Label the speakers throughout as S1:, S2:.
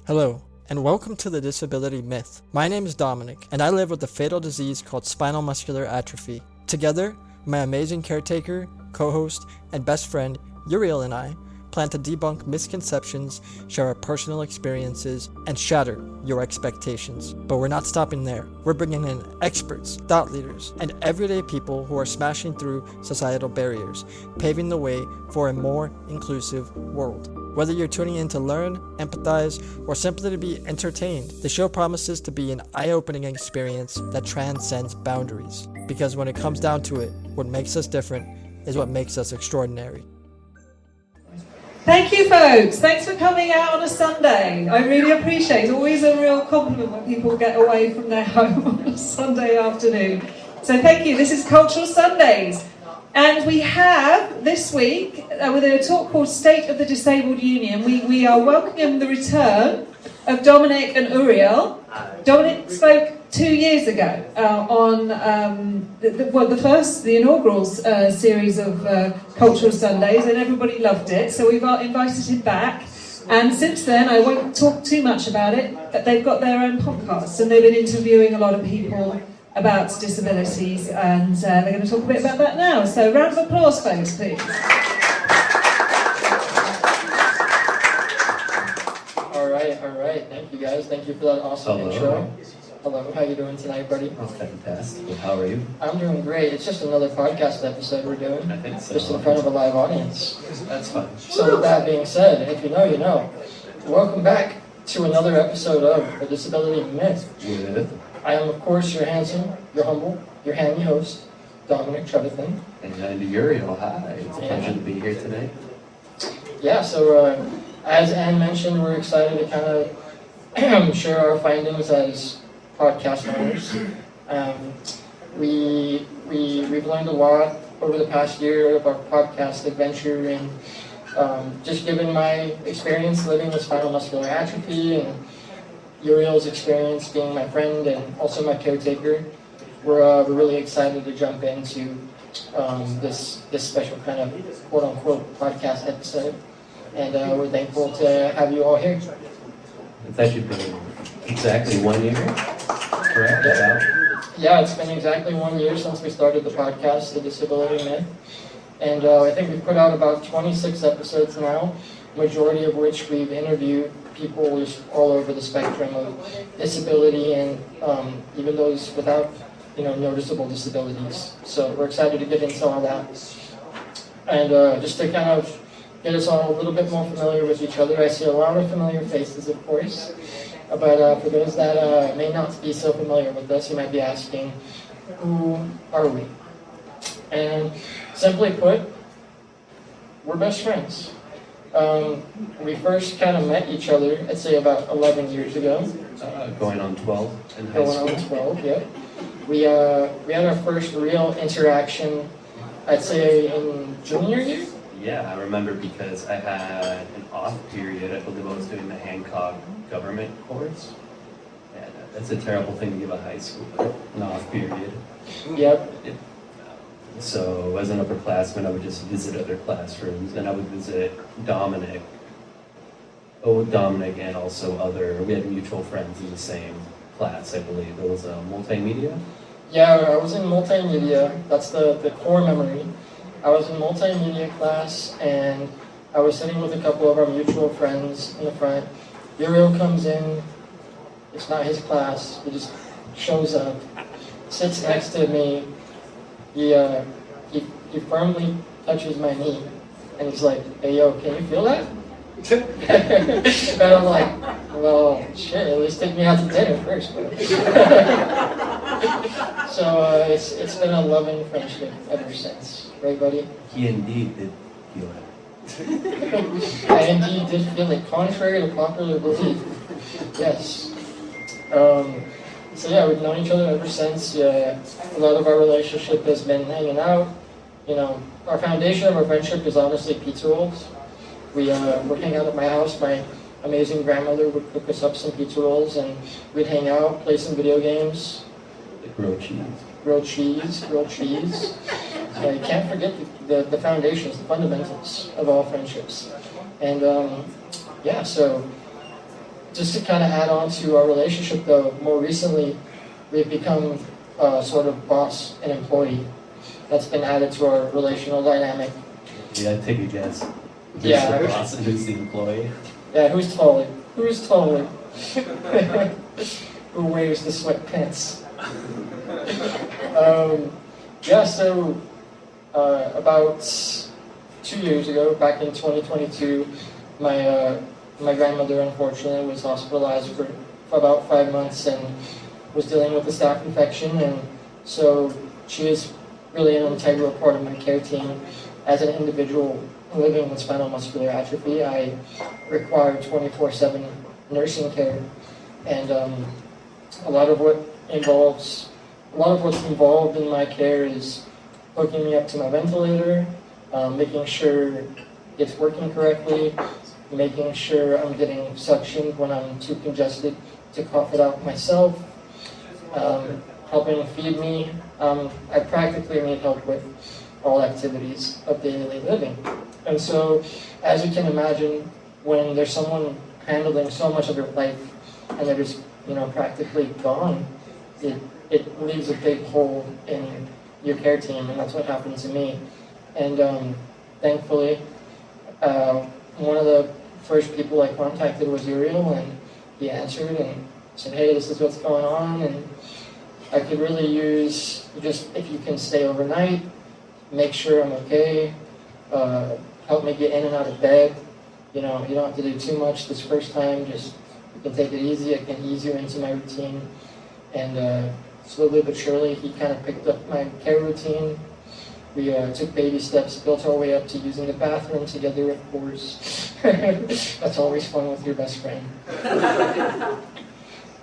S1: Hello, and welcome to the Disability Myth. My name is Dominic, and I live with a fatal disease called spinal muscular atrophy. Together, my amazing caretaker, co-host, and best friend, Uriel, and I plan to debunk misconceptions, share our personal experiences, and shatter your expectations. But we're not stopping there. We're bringing in experts, thought leaders, and everyday people who are smashing through societal barriers, paving the way for a more inclusive world. Whether you're tuning in to learn, empathize, or simply to be entertained, the show promises to be an eye-opening experience that transcends boundaries. Because when it comes down to it, what makes us different is what makes us extraordinary.
S2: Thank you, folks. Thanks for coming out on a Sunday. I really appreciate it. It's always a real compliment when people get away from their home on a Sunday afternoon. So thank you. This is Cultural Sundays. And we have, this week, with a talk called State of the Disabled Union, we are welcoming the return of Dominic and Uriel. Dominic spoke 2 years ago on the inaugural series of Cultural Sundays, and everybody loved it. So we've invited him back. And since then, I won't talk too much about it, but they've got their own podcast, and they've been interviewing a lot of people about disabilities, and they're going to talk a bit about that now. So round of applause, folks, please.
S1: All right. Thank you, guys. Thank you for that awesome intro. Hello, how you doing tonight, buddy?
S3: Oh, fantastic. How are you?
S1: I'm doing great. It's just another podcast episode we're doing.
S3: I think so.
S1: Just in front of a live audience.
S3: That's fun.
S1: So with that being said, if you know, you know. Welcome back to another episode of The Disability Myth.
S3: With?
S1: I am, of course, your handsome, your humble, your handy host, Dominic Trevathan.
S3: And Uriel, hi. It's a pleasure to be here today.
S1: Yeah, so as Anne mentioned, we're excited to kind of share our findings as podcast owners. We've learned a lot over the past year of our podcast adventure, and just given my experience living with spinal muscular atrophy and Uriel's experience being my friend and also my caretaker, we're really excited to jump into this special kind of quote-unquote podcast episode. And we're thankful to have you all here.
S3: It's actually been exactly 1 year, correct?
S1: Yeah, it's been exactly 1 year since we started the podcast, The Disability Myth. And I think we've put out about 26 episodes now, majority of which we've interviewed people just all over the spectrum of disability, and even those without, noticeable disabilities. So we're excited to get into all that. And just to kind of get us all a little bit more familiar with each other, I see a lot of familiar faces, of course. But for those that may not be so familiar with us, you might be asking, who are we? And simply put, we're best friends. We first kind of met each other, I'd say about 11 years ago.
S3: Going on 12 in high school.
S1: Going on 12, yeah. We had our first real interaction, I'd say in junior year?
S3: Yeah, I remember because I had an off period. I believe I was doing the Hancock government course. And that's a terrible thing to give a high schooler, an off period.
S1: Yep.
S3: So as an upperclassman, I would just visit other classrooms, and I would visit Dominic and also we had mutual friends in the same class, I believe. It was multimedia?
S1: Yeah, I was in multimedia. That's the core memory. I was in multimedia class, and I was sitting with a couple of our mutual friends in the front. Uriel comes in. It's not his class. He just shows up, sits next to me. He firmly touches my knee, and he's like, "Hey, yo, can you feel that?" And I'm like, "Well, shit, at least take me out to dinner first." So it's been a loving friendship ever since, right, buddy?
S3: He indeed did feel it.
S1: I indeed did feel it, contrary to popular belief. Yes. So yeah, we've known each other ever since. A lot of our relationship has been hanging out. Our foundation of our friendship is honestly pizza rolls. We would hang out at my house. My amazing grandmother would cook us up some pizza rolls, and we'd hang out, play some video games.
S3: Grilled cheese.
S1: Grilled cheese. You can't forget the foundations, the fundamentals of all friendships. And so just to kind of add on to our relationship, though, more recently, we've become sort of boss and employee. That's been added to our relational dynamic.
S3: Yeah, take a guess. Who's
S1: Yeah.
S3: the boss and who's the employee?
S1: Yeah, who's taller? Who's taller? Who wears the sweatpants? Yeah, so about 2 years ago, back in 2022, my grandmother unfortunately was hospitalized for about 5 months and was dealing with a staph infection, and so she is really an integral part of my care team. As an individual living with spinal muscular atrophy, I require 24/7 nursing care, and a lot of what's involved in my care is hooking me up to my ventilator, making sure it's working correctly, making sure I'm getting suctioned when I'm too congested to cough it out myself, helping feed me. I practically need help with all activities of daily living. And so, as you can imagine, when there's someone handling so much of your life and they're just, practically gone, it leaves a big hole in your care team, and that's what happened to me. And thankfully, one of the first people I contacted was Uriel, and he answered and said, "Hey, this is what's going on, and I could really use just if you can stay overnight, make sure I'm okay, help me get in and out of bed. You don't have to do too much this first time, just you can take it easy, I can ease you into my routine." And slowly but surely, he kind of picked up my care routine. We took baby steps, built our way up to using the bathroom together, of course. That's always fun with your best friend.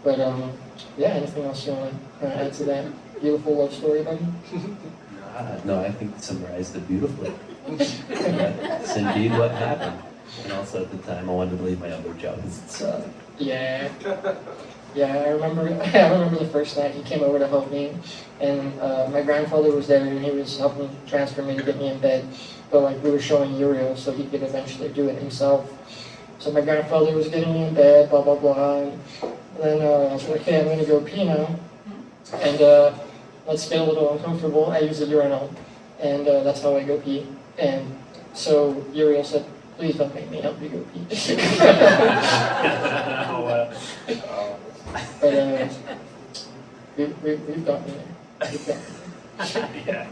S1: But yeah, anything else you want to add to that beautiful love story, buddy?
S3: No, I think you summarized it beautifully. That's indeed what happened. And also at the time, I wanted to leave my other job because it sucked.
S1: Yeah. Yeah, I remember the first night he came over to help me, and my grandfather was there, and he was helping transfer me to get me in bed. But we were showing Uriel, so he could eventually do it himself. So my grandfather was getting me in bed, blah blah blah, and then I was like, "Okay, I'm gonna go pee now," and let's get a little uncomfortable. I use a urinal, and that's how I go pee. And so Uriel said, "Please don't make me help you go pee." But we've gotten there.
S3: Yeah.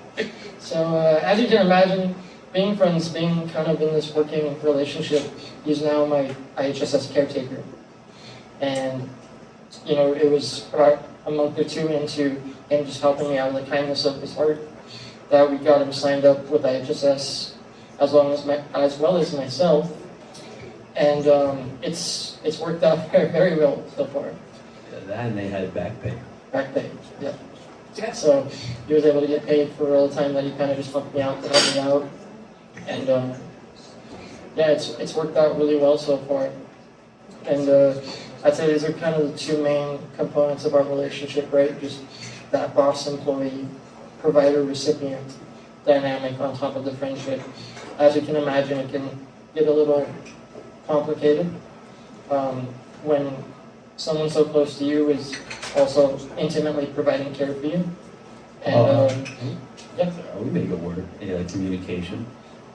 S1: So as you can imagine, being friends, being kind of in this working relationship, he's now my IHSS caretaker. And, it was about a month or two into him just helping me out of the kindness of his heart that we got him signed up with IHSS as well as myself. And it's worked out very, very well so far.
S3: That and they had back pay.
S1: Back pay, yeah. So he was able to get paid for all the time that he kind of just helped me out to help me out. And yeah, it's worked out really well so far. And I'd say these are kind of the two main components of our relationship, right? Just that boss-employee, provider-recipient dynamic on top of the friendship. As you can imagine, it can get a little complicated when someone so close to you is also intimately providing care for you. And yeah.
S3: We make it work. Yeah, communication.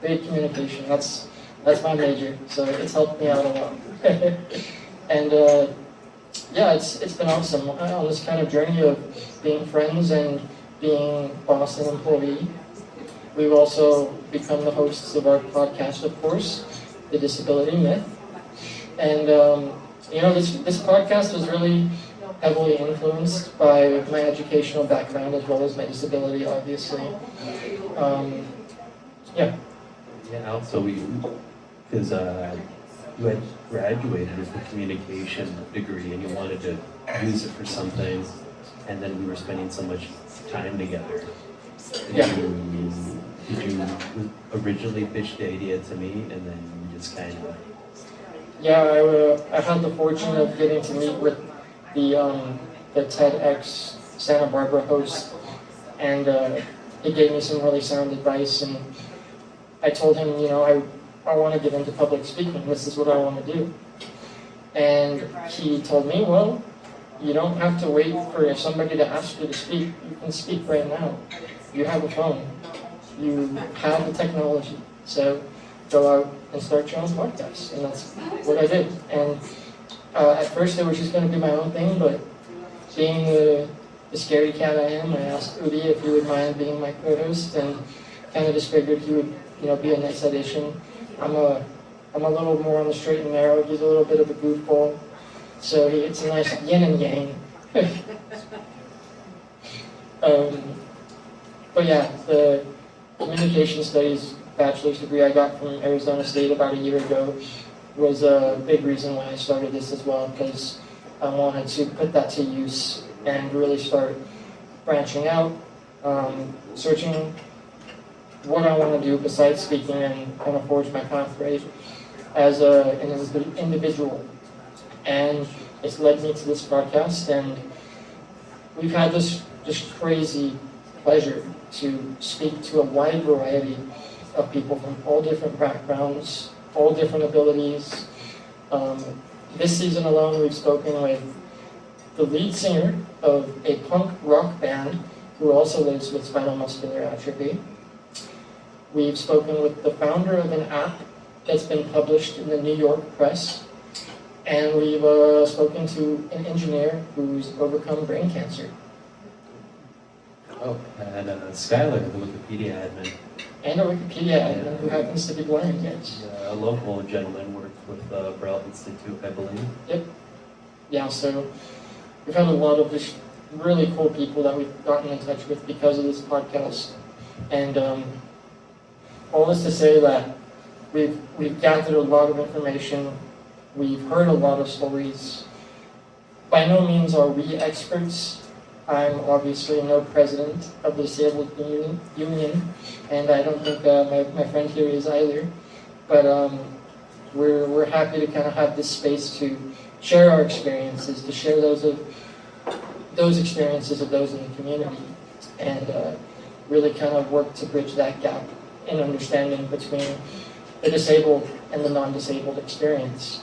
S1: Great communication. That's my major, so it's helped me out a lot. And yeah, it's been awesome on this kind of journey of being friends and being boss and employee. We've also become the hosts of our podcast, of course, The Disability Myth. And this podcast was really heavily influenced by my educational background as well as my disability, obviously. Yeah.
S3: Yeah, also because you had graduated with a communication degree and you wanted to use it for something, and then we were spending so much time together.
S1: Yeah.
S3: Did you originally pitch the idea to me, and then you just kind of...
S1: Yeah, I had the fortune of getting to meet with the TEDx Santa Barbara host, and he gave me some really sound advice, and I told him, I want to get into public speaking. This is what I want to do. And he told me, well, you don't have to wait for somebody to ask you to speak. You can speak right now. You have a phone. You have the technology. So go out and start your own podcast. And that's what I did. And at first it was just going to be my own thing, but being the scary cat I am, I asked Udi if he would mind being my co-host, and kind of just figured he would, be a nice addition. I'm a little more on the straight and narrow. He's a little bit of a goofball, so it's a nice yin and yang. But yeah, the communication studies bachelor's degree I got from Arizona State about a year ago was a big reason why I started this as well, because I wanted to put that to use and really start branching out, searching what I want to do besides speaking and kind of forge my path, right, as an individual. And it's led me to this podcast, and we've had this just crazy pleasure to speak to a wide variety of people from all different backgrounds, all different abilities. This season alone, we've spoken with the lead singer of a punk rock band who also lives with spinal muscular atrophy. We've spoken with the founder of an app that's been published in the New York press. And we've spoken to an engineer who's overcome brain cancer.
S3: Oh, and Skylar, the Wikipedia admin.
S1: And a Wikipedia admin who happens to be blind, yes.
S3: A local gentleman worked with Braille Institute, I believe.
S1: Yep. Yeah, so we've had a lot of just really cool people that we've gotten in touch with because of this podcast. And all this to say that we've gathered a lot of information. We've heard a lot of stories. By no means are we experts. I'm obviously no president of the Disabled Union, and I don't think my friend here is either. But we're happy to kind of have this space to share our experiences, to share those experiences of those in the community, and really kind of work to bridge that gap in understanding between the disabled and the non-disabled experience.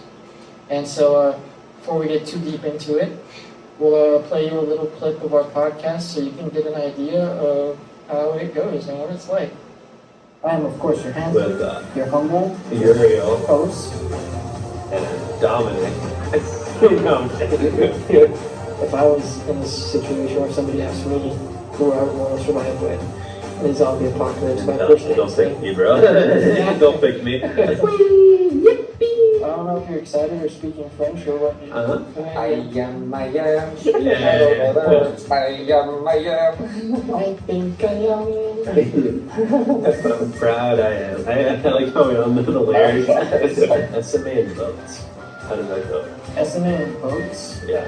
S1: And so before we get too deep into it, we'll play you a little clip of our podcast so you can get an idea of how it goes and what it's like. I am, of course, your handler,
S4: With
S1: your humble
S4: Uriel
S1: host.
S4: and Dominic.
S1: If I was in this situation where somebody asked me who I would want to survive with, the zombie apocalypse, my first name
S4: Don't pick me, bro. Don't pick me.
S1: I don't know if you're excited or speaking French or what.
S4: Uh-huh.
S5: I am.
S1: I think I am.
S4: I'm proud I am. I like how we don't know the lyrics. SMA and boats. How does that go?
S1: SMA and boats.
S4: Yeah.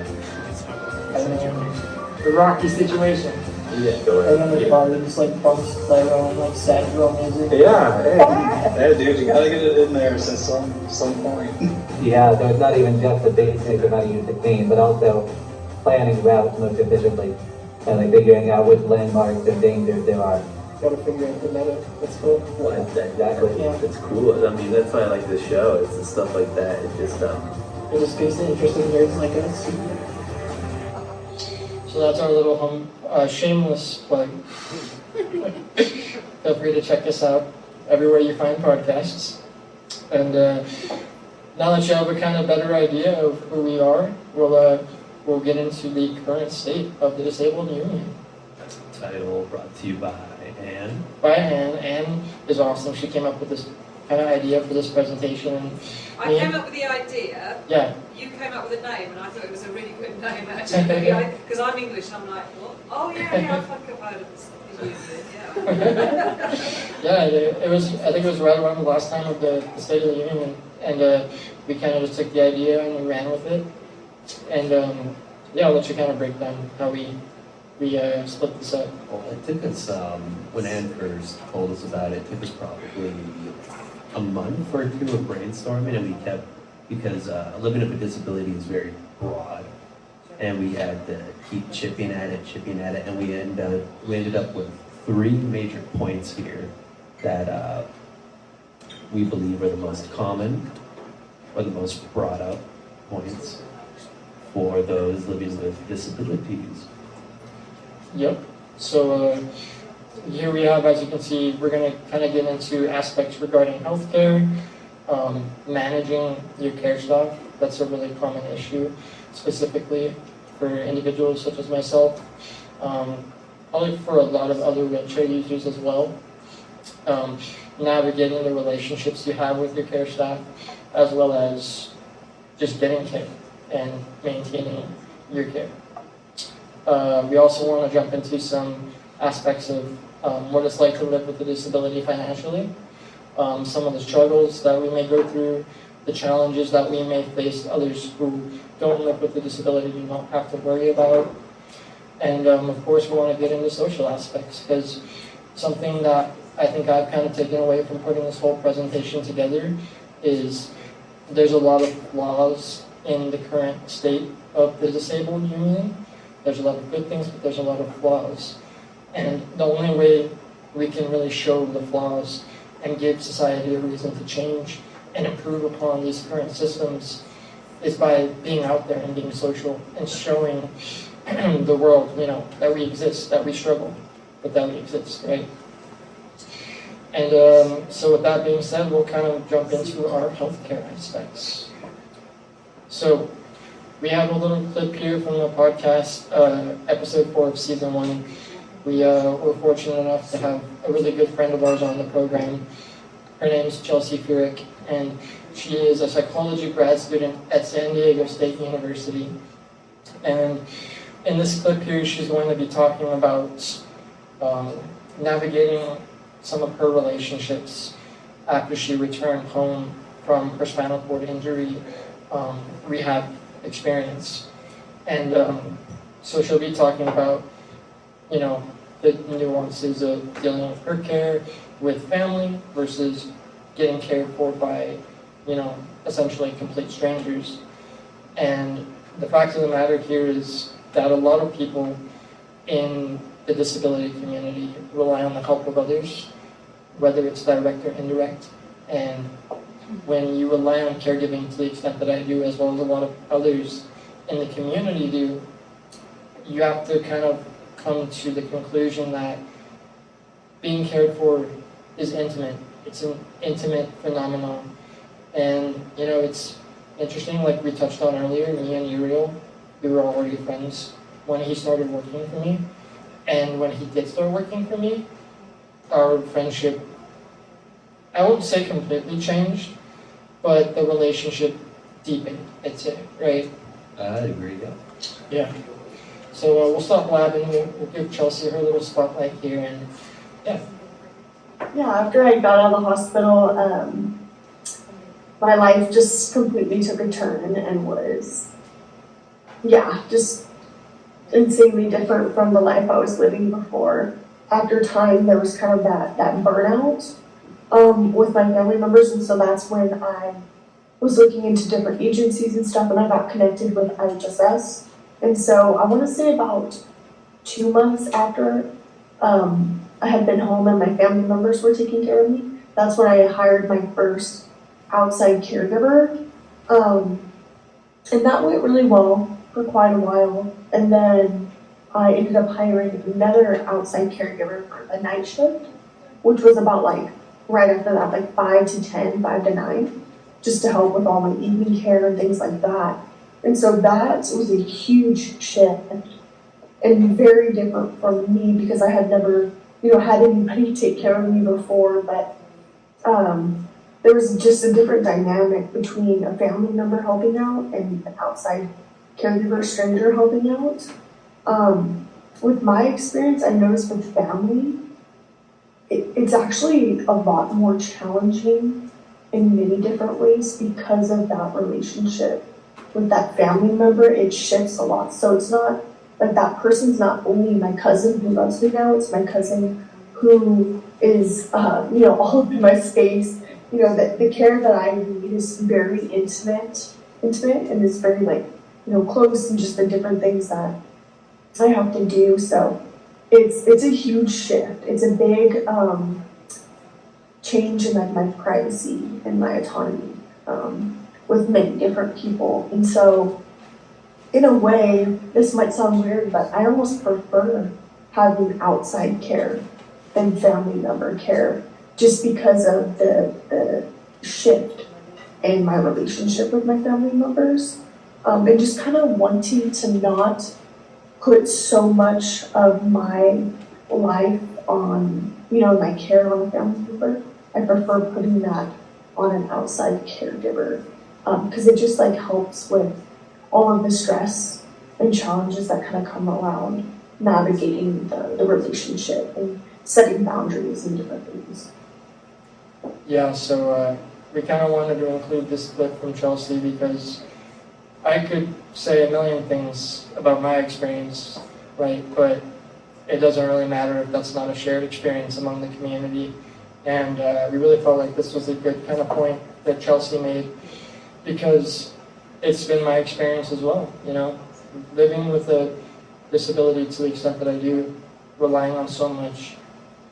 S1: And then the rocky situation.
S4: Yeah, go
S1: And then
S4: ahead.
S1: there's
S4: Yeah.
S1: probably just like bumps like like sad girl music.
S5: Yeah, dude, you gotta get it in there at some point.
S6: Yeah, so it's not even just the basics of how to use the clean, but also planning routes most efficiently and like figuring out which landmarks and dangers there are.
S1: Gotta figure out the meta. That's cool.
S4: Well, exactly.
S1: Yeah.
S4: It's cool. I mean, that's why I like this show. It's the stuff like that. It just
S1: It just gives the interesting nerds like us. So that's our little shameless plug. Feel free to check us out everywhere you find podcasts. And now that you have a kind of better idea of who we are, we'll get into the current state of the Disabled Union.
S3: Title brought to you by Anne.
S1: By Anne. Anne is awesome. She came up with this kind of idea for this presentation. And
S2: I came up with the idea.
S1: Yeah.
S2: You came up with a name, and I thought it was a really good name actually. Because I'm English, and I'm like, what? Oh yeah, I think I've heard of this.
S1: Yeah, it was. I think it was right around the last time of the State of the Union, and we kind of just took the idea and we ran with it. And yeah, I'll let you kind of break down how we split this up.
S3: Well, it took us, when Anne first told us about it, it took us probably a month or two of brainstorming, and we kept, because living with a disability is very broad, and we had to keep chipping at it, and we ended up with 3 major points here that we believe are the most common, or the most brought up, points for those living with disabilities.
S1: Yep. So here we have, as you can see, we're going to kind of get into aspects regarding healthcare, managing your care staff. That's a really common issue, specifically for individuals such as myself, probably for a lot of other wheelchair users as well. Navigating the relationships you have with your care staff, as well as just getting care and maintaining your care. We also want to jump into some aspects of what it's like to live with a disability financially, some of the struggles that we may go through, the challenges that we may face others who don't live with a disability you don't have to worry about. And of course we want to get into social aspects, because something that I think I've kind of taken away from putting this whole presentation together is there's a lot of flaws in the current state of the disabled community. There's a lot of good things, but there's a lot of flaws. And the only way we can really show the flaws and give society a reason to change and improve upon these current systems is by being out there and being social and showing the world, that we exist, that we struggle, but that we exist, right? And so with that being said, we'll kind of jump into our healthcare aspects. So we have a little clip here from the podcast, episode 4 of season 1. We were fortunate enough to have a really good friend of ours on the program. Her name is Chelsea Furyk, and she is a psychology grad student at San Diego State University. And in this clip here, she's going to be talking about navigating some of her relationships after she returned home from her spinal cord injury rehab experience. And so she'll be talking about, the nuances of dealing with her care with family versus getting cared for by, essentially complete strangers. And the fact of the matter here is that a lot of people in the disability community rely on the help of others, whether it's direct or indirect. And when you rely on caregiving to the extent that I do, as well as a lot of others in the community do, you have to kind of come to the conclusion that being cared for is intimate. It's an intimate phenomenon. And, it's interesting, like we touched on earlier, me and Uriel, we were already friends when he started working for me. And when he did start working for me, our friendship, I won't say completely changed, but the relationship deepened, I'd say, right?
S3: I agree, yeah.
S1: Yeah. So we'll stop blabbing, we'll give Chelsea her little spotlight here, and yeah.
S7: Yeah, after I got out of the hospital, my life just completely took a turn and was, just insanely different from the life I was living before. After time, there was kind of that burnout with my family members, and so that's when I was looking into different agencies and stuff, and I got connected with IHSS. And so I want to say about 2 months after I had been home and my family members were taking care of me, that's when I hired my first outside caregiver. And that went really well for quite a while. And then I ended up hiring another outside caregiver for the night shift, which was about right after that, 5 to 10, 5 to 9, just to help with all my evening care and things like that. And so that was a huge shift and very different from me because I had never, had anybody take care of me before, but there was just a different dynamic between a family member helping out and an outside caregiver stranger helping out. With my experience, I noticed with family, it's actually a lot more challenging in many different ways because of that relationship. With that family member, it shifts a lot. So it's not like that person's not only my cousin who loves me now, it's my cousin who is, all up in my space. The care that I need is very intimate and is very close and just the different things that I have to do. So it's a huge shift. It's a big change in my privacy and my autonomy. with many different people. And so, in a way, this might sound weird, but I almost prefer having outside care than family member care, just because of the shift in my relationship with my family members, and just kind of wanting to not put so much of my life on, my care on a family member. I prefer putting that on an outside caregiver, because it just helps with all of the stress and challenges that kind of come around navigating the relationship and setting boundaries and different things.
S1: Yeah, so we kind of wanted to include this clip from Chelsea because I could say a million things about my experience, right? But it doesn't really matter if that's not a shared experience among the community. And we really felt like this was a good kind of point that Chelsea made, because it's been my experience as well, living with a disability to the extent that I do, relying on so much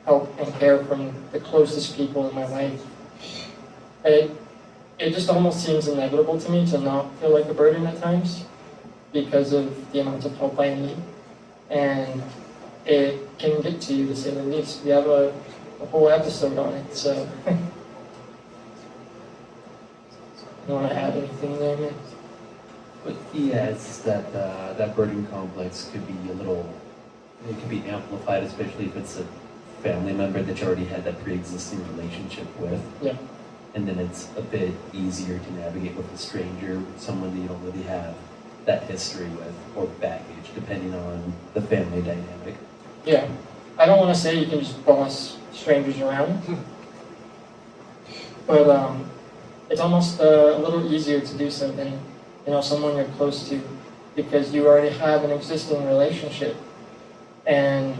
S1: help and care from the closest people in my life. It just almost seems inevitable to me to not feel like a burden at times because of the amount of help I need. And it can get to you, to say the least. We have a whole episode on it, so. You want to add anything there, man?
S3: But yeah, it's that that burden complex could be it could be amplified, especially if it's a family member that you already had that pre-existing relationship with.
S1: Yeah.
S3: And then it's a bit easier to navigate with a stranger, someone that you don't really have that history with or baggage, depending on the family dynamic.
S1: Yeah. I don't want to say you can just boss strangers around, but it's almost a little easier to do so than someone you're close to, because you already have an existing relationship, and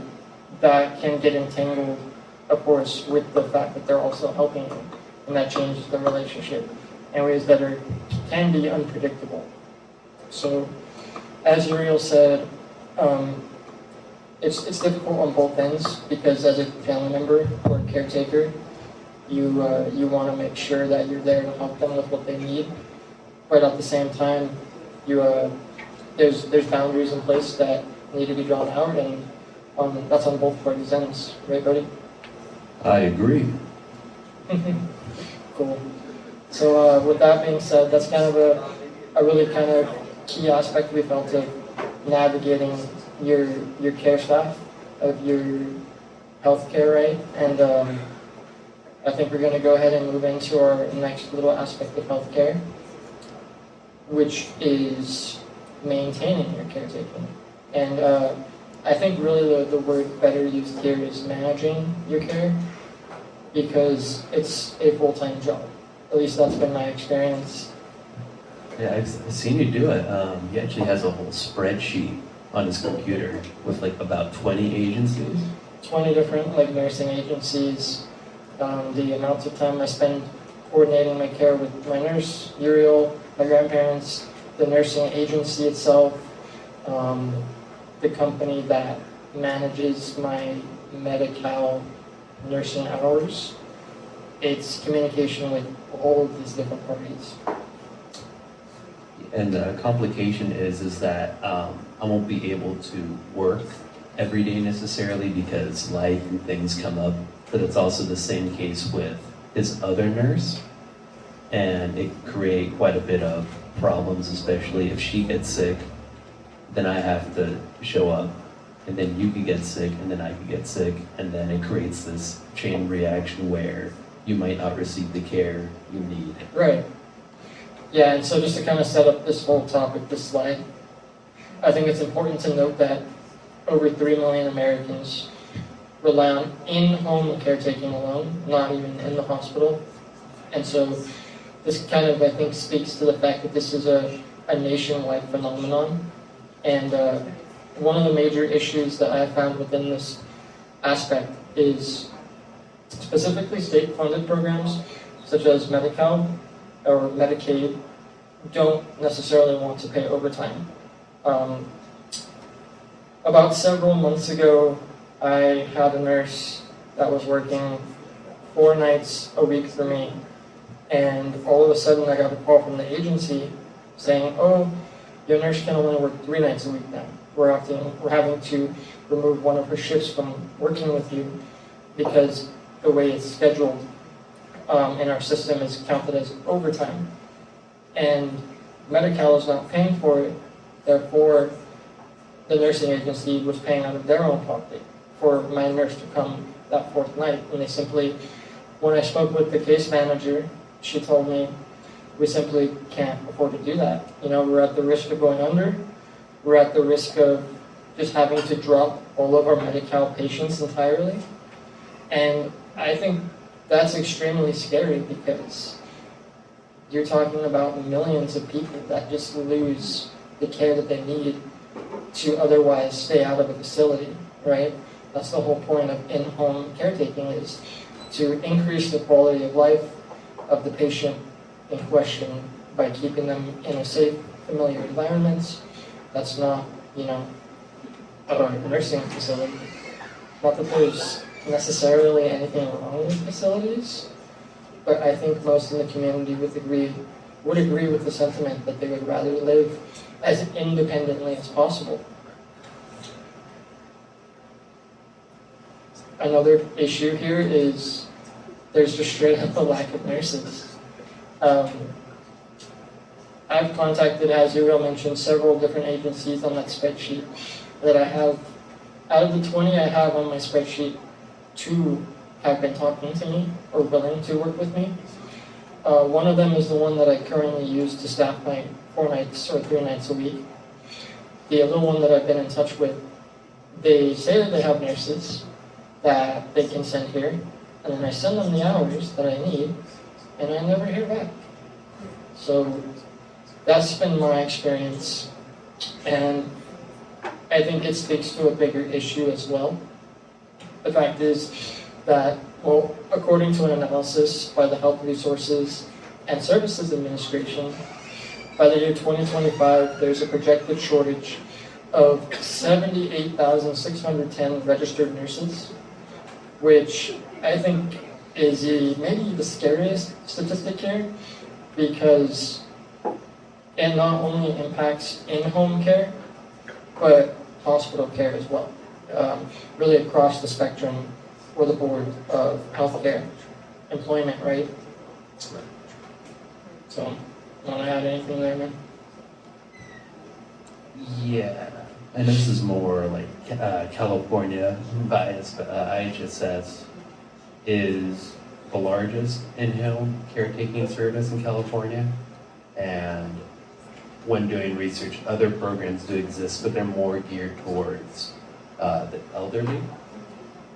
S1: that can get entangled, of course, with the fact that they're also helping you, and that changes the relationship in ways that can be unpredictable. So, as Uriel said, it's difficult on both ends, because as a family member or a caretaker, you want to make sure that you're there to help them with what they need, but at the same time, there's boundaries in place that need to be drawn out, and that's on both parties' ends, right, buddy?
S3: I agree.
S1: Cool. So with that being said, that's kind of a really kind of key aspect we felt of navigating your care staff, of your healthcare, right? And I think we're going to go ahead and move into our next little aspect of healthcare, which is maintaining your caretaking. And I think really the word better used here is managing your care, because it's a full-time job. At least that's been my experience.
S3: Yeah, I've seen you do it. He actually has a whole spreadsheet on his computer with about 20 agencies.
S1: 20 different nursing agencies. The amount of time I spend coordinating my care with my nurse, Uriel, my grandparents, the nursing agency itself, the company that manages my Medi-Cal nursing hours. It's communication with all of these different parties.
S3: And the complication is that I won't be able to work every day necessarily because life and things come up, but it's also the same case with his other nurse, and it create quite a bit of problems, especially if she gets sick, then I have to show up, and then you could get sick, and then I could get sick, and then it creates this chain reaction where you might not receive the care you need.
S1: Right. Yeah, and so just to kind of set up this whole topic, this slide, I think it's important to note that over 3 million Americans rely on in-home caretaking alone, not even in the hospital. And so this kind of, I think, speaks to the fact that this is a nationwide phenomenon. And one of the major issues that I have found within this aspect is specifically state-funded programs, such as Medi-Cal or Medicaid, don't necessarily want to pay overtime. About several months ago, I had a nurse that was working 4 nights a week for me, And all of a sudden I got a call from the agency saying, oh, your nurse can only work 3 nights a week now. We're having to remove one of her shifts from working with you because the way it's scheduled in our system is counted as overtime. And Medi-Cal is not paying for it, therefore the nursing agency was paying out of their own pocket for my nurse to come that 4th night. And they simply, when I spoke with the case manager, she told me, we simply can't afford to do that. You know, we're at the risk of going under. We're at the risk of just having to drop all of our Medi-Cal patients entirely. And I think that's extremely scary because you're talking about millions of people that just lose the care that they need to otherwise stay out of a facility, right? That's the whole point of in-home caretaking, is to increase the quality of life of the patient in question by keeping them in a safe, familiar environment. That's not, you know, a nursing facility. Not that there's necessarily anything wrong with facilities, but I think most in the community would agree with the sentiment that they would rather live as independently as possible. Another issue here is there's just straight up a lack of nurses. I've contacted, as Uriel mentioned, several different agencies on that spreadsheet that I have. Out of the 20 I have on my spreadsheet, 2 have been talking to me or willing to work with me. One of them is the one that I currently use to staff my 4 nights or 3 nights a week. The other one that I've been in touch with, they say that they have nurses that they can send here, and then I send them the hours that I need, and I never hear back. So that's been my experience, and I think it speaks to a bigger issue as well. The fact is that, well, according to an analysis by the Health Resources and Services Administration, by the year 2025, there's a projected shortage of 78,610 registered nurses, which I think is maybe the scariest statistic here, because it not only impacts in-home care, but hospital care as well, really across the spectrum or the board of healthcare, employment, right? So, want to add anything there, man?
S3: Yeah, and this is more like California bias, but IHSS is the largest in-home caretaking service in California, and when doing research, other programs do exist, but they're more geared towards the elderly,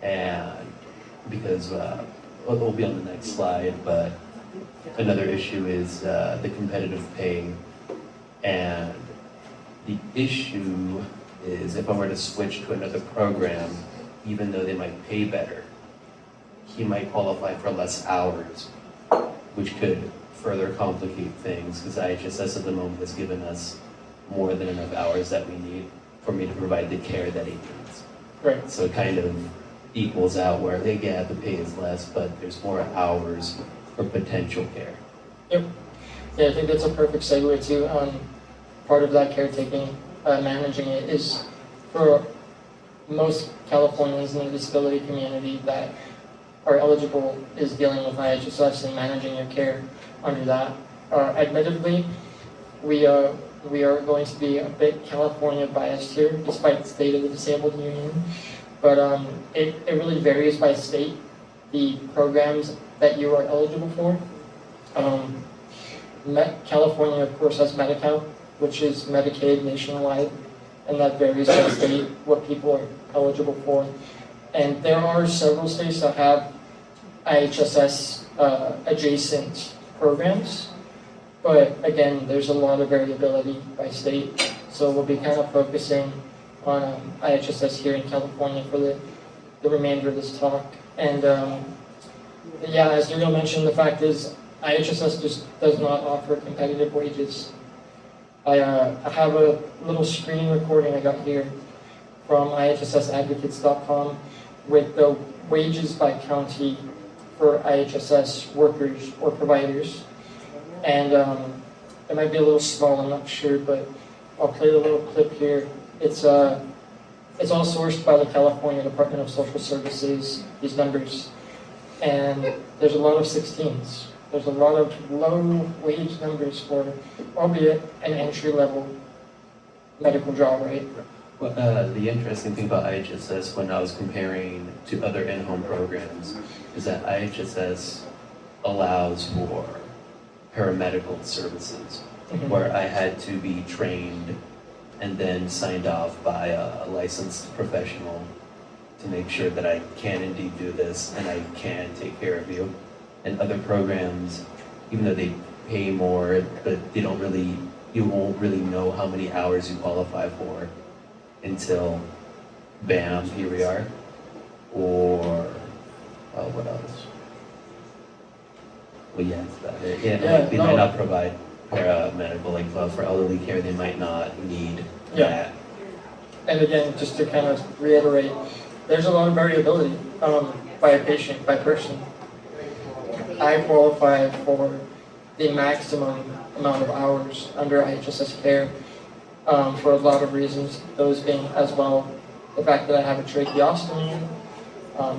S3: and because it'll be on the next slide, but another issue is the competitive pay, and the issue is if I were to switch to another program, even though they might pay better, he might qualify for less hours, which could further complicate things, because IHSS at the moment has given us more than enough hours that we need for me to provide the care that he needs.
S1: Right.
S3: So it kind of equals out where, yeah, the pay is less, but there's more hours for potential care.
S1: Yep. Yeah, I think that's a perfect segue to part of that caretaking, managing it, is for most Californians in the disability community that are eligible is dealing with IHSS and managing your care under that. Admittedly, we are going to be a bit California biased here, despite the state of the disabled union. But it really varies by state, the programs that you are eligible for. California, of course, has Medi-Cal, which is Medicaid nationwide, and that varies by state what people are eligible for. And there are several states that have IHSS adjacent programs, but again, there's a lot of variability by state. So we'll be kind of focusing on IHSS here in California for the remainder of this talk. And yeah, as Uriel mentioned, the fact is IHSS just does not offer competitive wages. I have a little screen recording I got here from IHSSadvocates.com with the wages by county for IHSS workers or providers. And it might be a little small, I'm not sure, but I'll play the little clip here. It's all sourced by the California Department of Social Services, these numbers. And there's a lot of 16s. There's a lot of low wage numbers for, albeit an entry-level medical job, right?
S3: Well, the interesting thing about IHSS when I was comparing to other in-home programs is that IHSS allows for paramedical services where I had to be trained and then signed off by a licensed professional to make sure that I can indeed do this and I can take care of you. And other programs, even though they pay more, but they don't really, you won't really know how many hours you qualify for until, bam, here we are. Or, what else? Well, yeah, that's about it. Yeah, like, they might not provide paramedical, like for elderly care, they might not need that.
S1: And again, just to kind of reiterate, there's a lot of variability by a patient, by person. I qualify for the maximum amount of hours under IHSS care for a lot of reasons, those being as well the fact that I have a tracheostomy.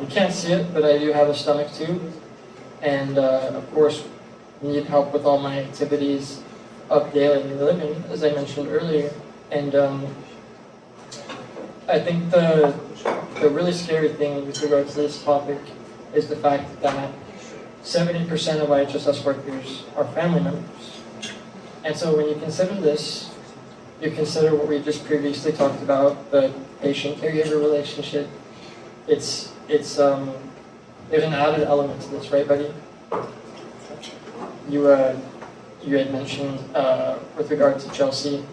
S1: You can't see it, but I do have a stomach tube. And of course, need help with all my activities of daily living, as I mentioned earlier. And I think the really scary thing with regards to this topic is the fact that 70% of IHSS workers are family members. And so when you consider this, you consider what we just previously talked about, the patient-caregiver relationship. There's an added element to this, right, buddy? You had mentioned with regard to Chelsea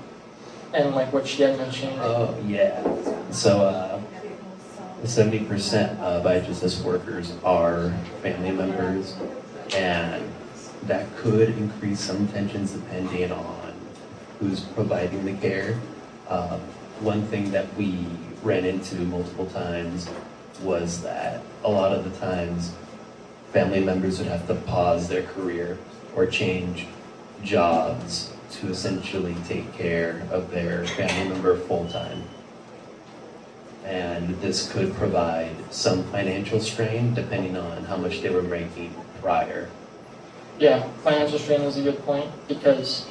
S1: and like what she had mentioned.
S3: Oh, yeah. So 70% of IHSS workers are family members, and that could increase some tensions depending on who's providing the care. One thing that we ran into multiple times was that a lot of the times family members would have to pause their career or change jobs to essentially take care of their family member full-time. And this could provide some financial strain depending on how much they were making prior.
S1: Yeah, financial strain is a good point, because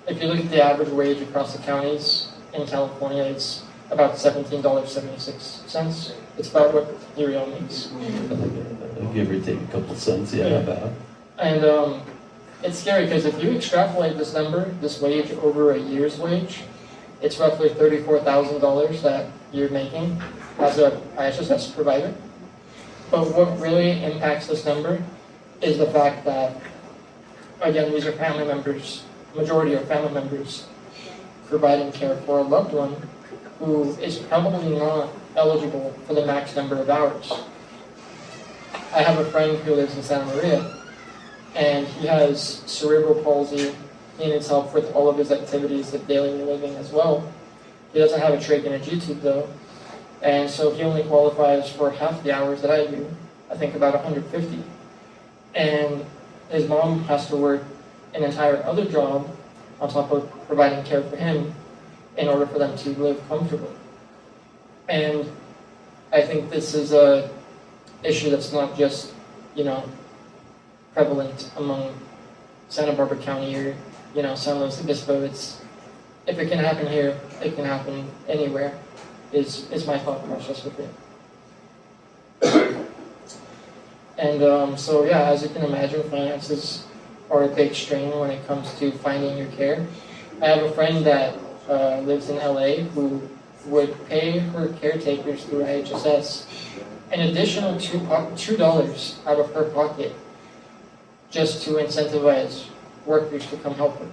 S1: if you look at the average wage across the counties in California, it's about $17.76. It's about what Uriel makes.
S3: Give or take a couple cents, about.
S1: And it's scary because if you extrapolate this number, this wage, over a year's wage, it's roughly $34,000 that you're making as a IHSS provider. But what really impacts this number is the fact that, again, these are family members, majority are family members providing care for a loved one who is probably not eligible for the max number of hours. I have a friend who lives in Santa Maria, and he has cerebral palsy. He needs help with all of his activities of daily living as well. He doesn't have a trach and a G-tube though, and so he only qualifies for half the hours that I do, I think about 150. And his mom has to work an entire other job on top of providing care for him in order for them to live comfortably. And I think this is a issue that's not just, prevalent among Santa Barbara County or, San Luis Obispo. If it can happen here, it can happen anywhere, is my thought process with it. And so yeah, as you can imagine, finances are a big strain when it comes to finding your care. I have a friend that lives in LA who would pay her caretakers through IHSS an additional $2 out of her pocket just to incentivize workers to come help her,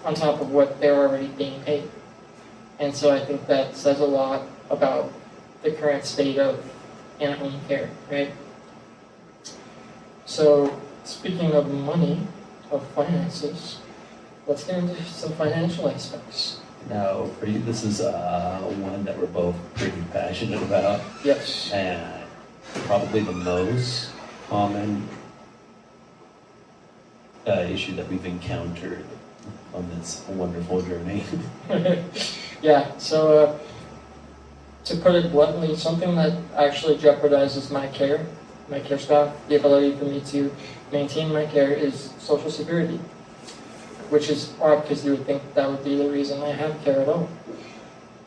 S1: on top of what they're already being paid. And so I think that says a lot about the current state of in-home care, right? So speaking of money, of finances, let's get into some financial aspects.
S3: Now, for you, this is one that we're both pretty passionate about.
S1: Yes.
S3: And probably the most. common issue that we've encountered on this wonderful journey?
S1: Yeah, so to put it bluntly, something that actually jeopardizes my care staff, the ability for me to maintain my care, is Social Security, which is odd because you would think that would be the reason I have care at all.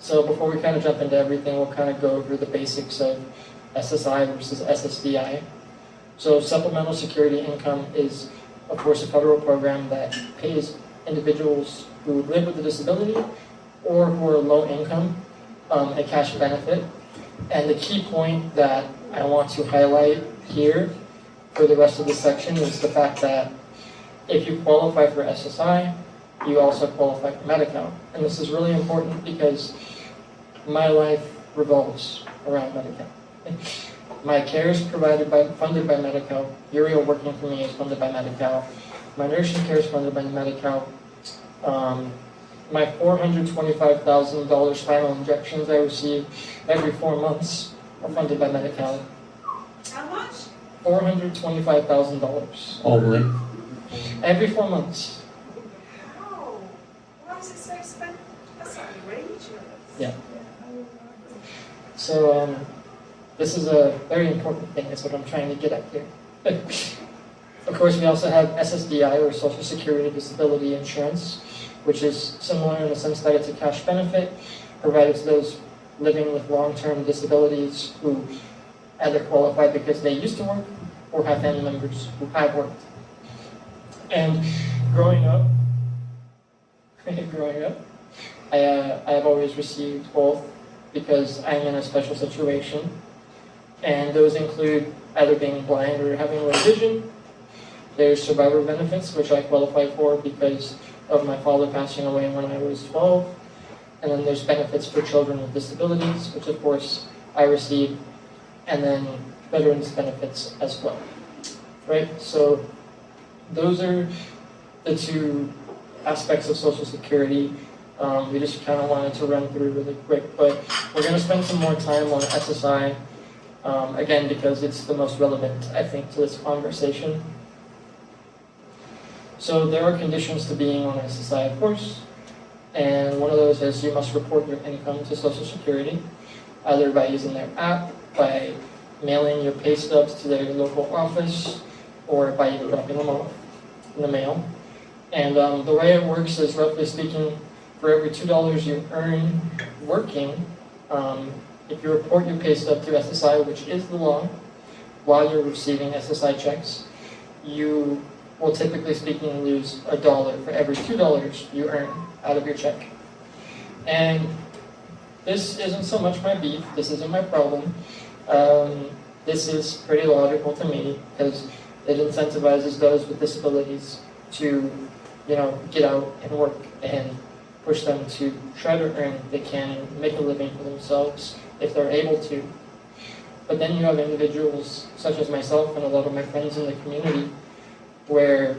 S1: So before we kind of jump into everything, we'll kind of go over the basics of SSI versus SSDI. So supplemental security income is, of course, a federal program that pays individuals who live with a disability or who are low income a cash benefit. And the key point that I want to highlight here for the rest of the section is the fact that if you qualify for SSI, you also qualify for Medi-Cal. And this is really important because my life revolves around Medi-Cal. My care is funded by Medi-Cal. Uriel working for me is funded by Medi-Cal. My nursing care is funded by Medi-Cal. My $425,000 spinal injections I receive every 4 months are funded by Medi-Cal.
S2: How much?
S1: $425,000
S3: Only.
S1: every 4 months.
S2: Wow. Why is it so expensive? That's outrageous.
S1: Yeah. So this is a very important thing. That's what I'm trying to get at here. Of course, we also have SSDI, or Social Security Disability Insurance, which is similar in the sense that it's a cash benefit provided to those living with long-term disabilities who either qualify because they used to work or have family members who have worked. And growing up, I have always received both because I'm in a special situation. And those include either being blind or having low vision. There's survivor benefits, which I qualify for because of my father passing away when I was 12. And then there's benefits for children with disabilities, which of course I receive. And then veterans benefits as well. Right? So those are the two aspects of Social Security. We just kind of wanted to run through really quick, but we're going to spend some more time on SSI, again, because it's the most relevant, I think, to this conversation. So there are conditions to being on SSI, of course, and one of those is you must report your income to Social Security, either by using their app, by mailing your pay stubs to their local office, or by even dropping them off in the mail. And the way it works is, roughly speaking, for every $2 you earn working, if you report your pay stub to SSI, which is the law, while you're receiving SSI checks, you will, typically speaking, lose $1 for every $2 you earn out of your check. And this isn't so much my beef, this isn't my problem. This is pretty logical to me because it incentivizes those with disabilities to, get out and work and push them to try to earn what they can and make a living for themselves if they're able to. But then you have individuals such as myself and a lot of my friends in the community where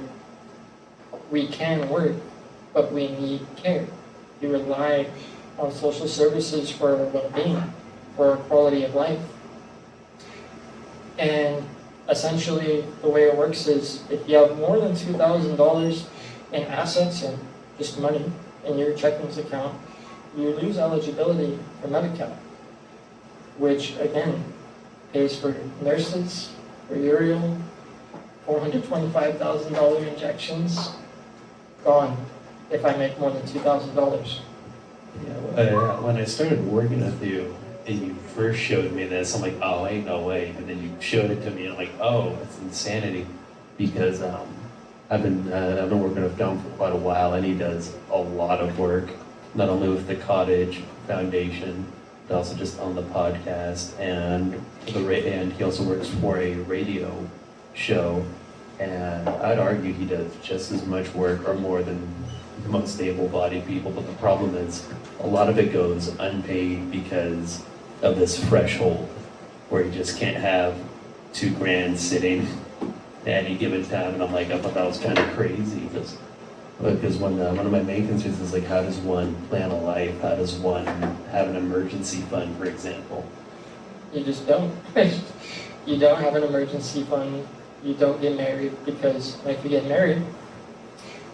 S1: we can work, but we need care. We rely on social services for our well-being, for our quality of life. And essentially, the way it works is if you have more than $2,000 in assets and just money in your checking account, you lose eligibility for Medi-Cal, which again pays for nurses, for Uriel, $425,000 injections, gone if I make more than $2,000.
S3: Yeah, when I started working with you and you first showed me this, I'm like, oh, ain't no way. And then you showed it to me, and I'm like, oh, it's insanity. Because I've been working with Dom for quite a while, and he does a lot of work, not only with the Cottage Foundation, but also just on the podcast, and he also works for a radio show. And I'd argue he does just as much work or more than most able-bodied people. But the problem is, a lot of it goes unpaid because of this threshold where you just can't have $2,000 sitting at any given time. And I'm like, I thought that was kind of crazy because one of my main concerns is like, how does one plan a life? How does one have an emergency fund, for example?
S1: You just don't. you don't have an emergency fund, you don't get married, because if you get married,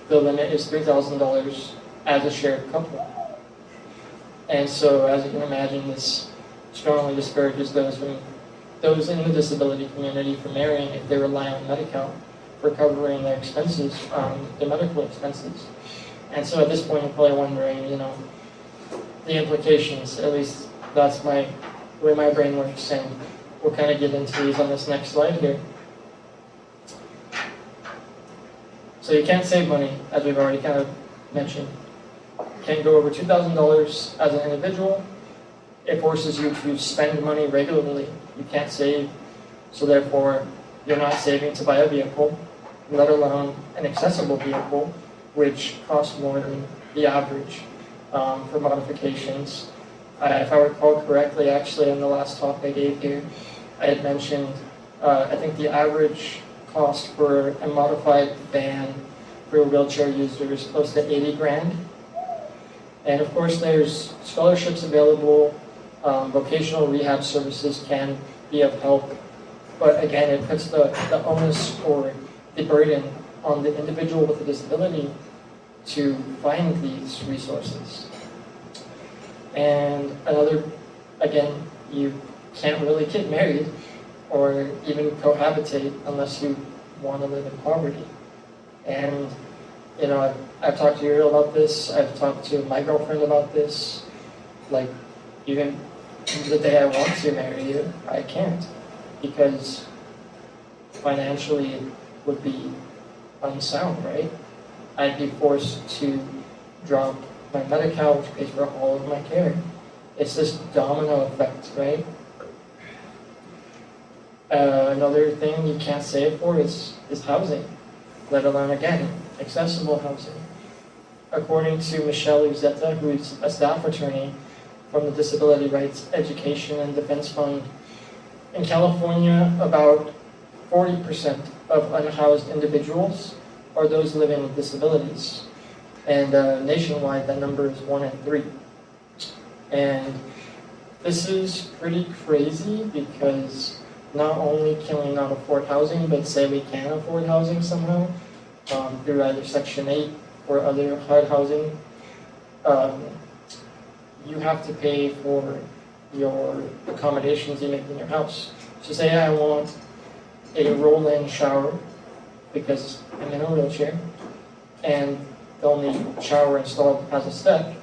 S1: the limit is $3,000 as a shared couple. And so, as you can imagine, this strongly discourages those in the disability community from marrying if they rely on Medi-Cal for covering their expenses, their medical expenses. And so at this point, you're probably wondering, the implications. At least that's the way my brain works, and we'll kind of get into these on this next slide here. So you can't save money, as we've already kind of mentioned. You can't go over $2,000 as an individual. It forces you to spend money regularly. You can't save, so therefore you're not saving to buy a vehicle, let alone an accessible vehicle, which costs more than the average for modifications. If I recall correctly, actually, in the last talk I gave here, I had mentioned, I think the average cost for a modified van for a wheelchair user is close to 80 grand. And of course, there's scholarships available, vocational rehab services can be of help, but again, it puts the onus or the burden on the individual with a disability to find these resources. And again, you can't really get married or even cohabitate unless you want to live in poverty. And, I've talked to Uriel about this, I've talked to my girlfriend about this, like, even the day I want to marry you, I can't, because financially it would be unsound, right? I'd be forced to drop my Medi-Cal, which pays for all of my care. It's this domino effect, right? Another thing you can't save for is housing, let alone, again, accessible housing. According to Michelle Uzetta, who's a staff attorney from the Disability Rights Education and Defense Fund, in California, about 40% of unhoused individuals are those living with disabilities. And nationwide, that number is 1 in 3. And this is pretty crazy because not only can we not afford housing, but say we can afford housing somehow through either Section 8 or other HUD housing, you have to pay for your accommodations you make in your house. So say I want a roll-in shower because I'm in a wheelchair, and the only shower installed has a step.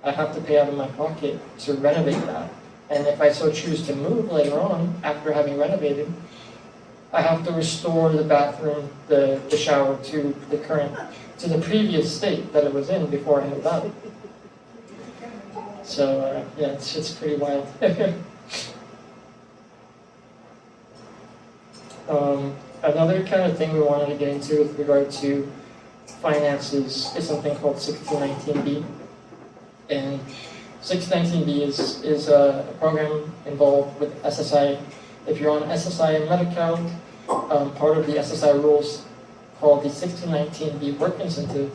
S1: I have to pay out of my pocket to renovate that. And if I so choose to move later on, after having renovated, I have to restore the bathroom, the shower to the previous state that it was in before I moved out. So yeah, it's pretty wild. Another kind of thing we wanted to get into with regard to finances is something called 1619B. And 1619B is a program involved with SSI. If you're on SSI and Medi-Cal, part of the SSI rules called the 1619B work incentive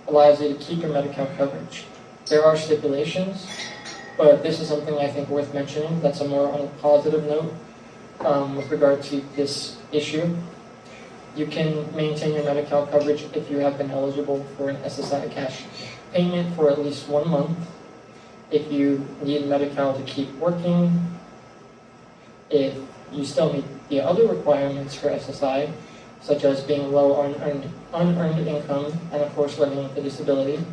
S1: allows you to keep your Medi-Cal coverage. There are stipulations, but this is something I think worth mentioning that's a more on a positive note with regard to this issue. You can maintain your Medi-Cal coverage if you have been eligible for an SSI cash payment for at least 1 month, if you need Medi-Cal to keep working, if you still meet the other requirements for SSI, such as being low unearned income, and of course living with a disability.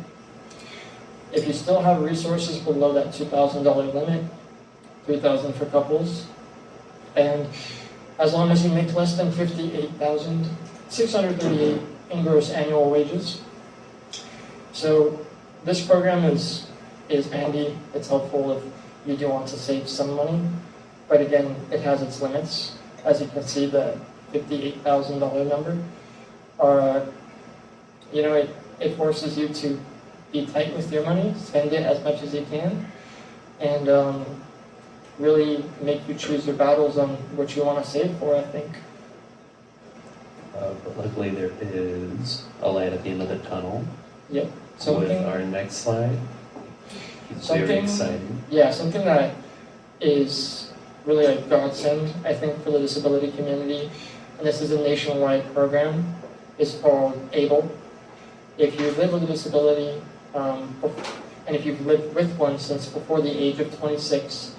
S1: If you still have resources below that $2,000 limit, $3,000 for couples, and as long as you make less than $58,638 in gross annual wages. So this program is handy, it's helpful if you do want to save some money, but again, it has its limits. As you can see, the $58,000 number, it forces you to be tight with your money, spend it as much as you can, and really make you choose your battles on what you want to save for, I think.
S3: But luckily there is a light at the end of the tunnel.
S1: Yep.
S3: With our next slide. It's very exciting.
S1: Yeah, something that is really a godsend, I think, for the disability community. And this is a nationwide program. It's called ABLE. If you live with a disability, and if you've lived with one since before the age of 26,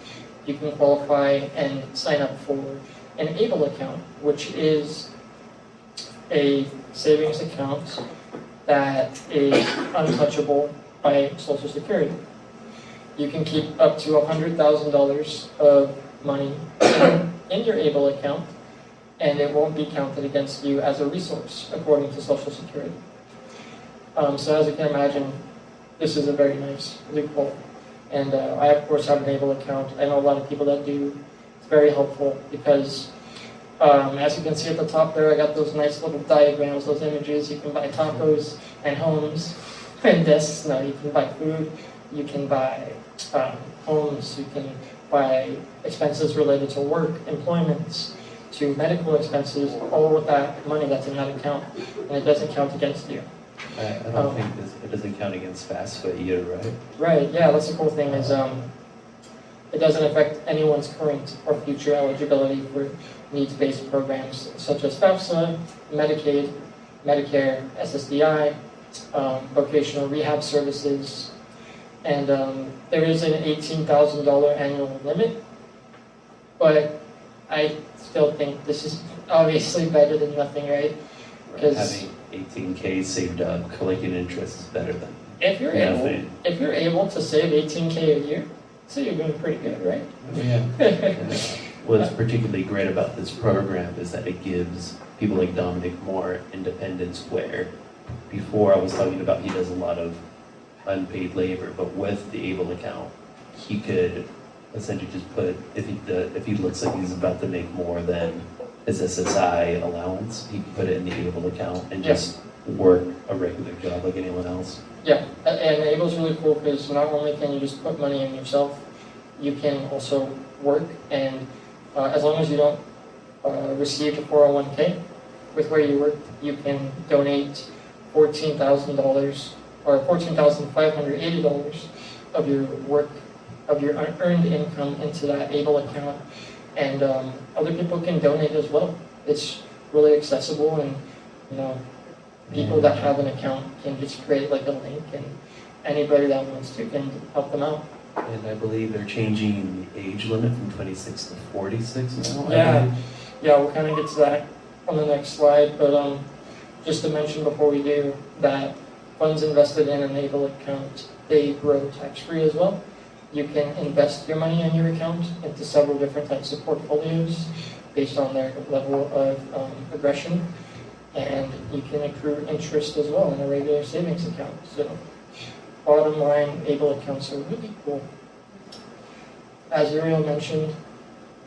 S1: you can qualify and sign up for an ABLE account, which is a savings account that is untouchable by Social Security. You can keep up to $100,000 of money in your ABLE account, and it won't be counted against you as a resource according to Social Security. So as you can imagine, this is a very nice loophole. And I, of course, have an ABLE account. I know a lot of people that do. It's very helpful because, as you can see at the top there, I got those nice little diagrams, those images. You can buy tacos and homes and desks. Now you can buy food. You can buy homes. You can buy expenses related to work, employment, to medical expenses, all with that money that's in that account. And it doesn't count against you.
S3: I don't think it doesn't count against FAFSA either, right?
S1: Right, yeah, that's the cool thing is it doesn't affect anyone's current or future eligibility for needs-based programs such as FAFSA, Medicaid, Medicare, SSDI, vocational rehab services, and there is an $18,000 annual limit, but I still think this is obviously better than nothing, right? Because
S3: having 18K saved up, collecting interest is better than
S1: if you're able to save 18K a year, so you're doing pretty good, right?
S3: Yeah. What's particularly great about this program is that it gives people like Dominic more independence, where before I was talking about he does a lot of unpaid labor, but with the ABLE account, he could essentially just put, if he looks like he's about to make more than his SSI allowance, he can put it in the ABLE account and just work a regular job like anyone else.
S1: Yeah, and ABLE is really cool because not only can you just put money in yourself, you can also work, and as long as you don't receive a 401k with where you work, you can donate $14,000 or $14,580 of your work, of your earned income into that ABLE account, and other people can donate as well. It's really accessible, and people that have an account can just create like a link, and anybody that wants to can help them out.
S3: And I believe they're changing the age limit from 26 to 46 now.
S1: Yeah, we'll kind of get to that on the next slide, but just to mention before we do that funds invested in an ABLE account, they grow tax-free as well. You can invest your money in your account into several different types of portfolios based on their level of aggression, and you can accrue interest as well in a regular savings account. So bottom line, ABLE accounts are really cool. As Uriel mentioned,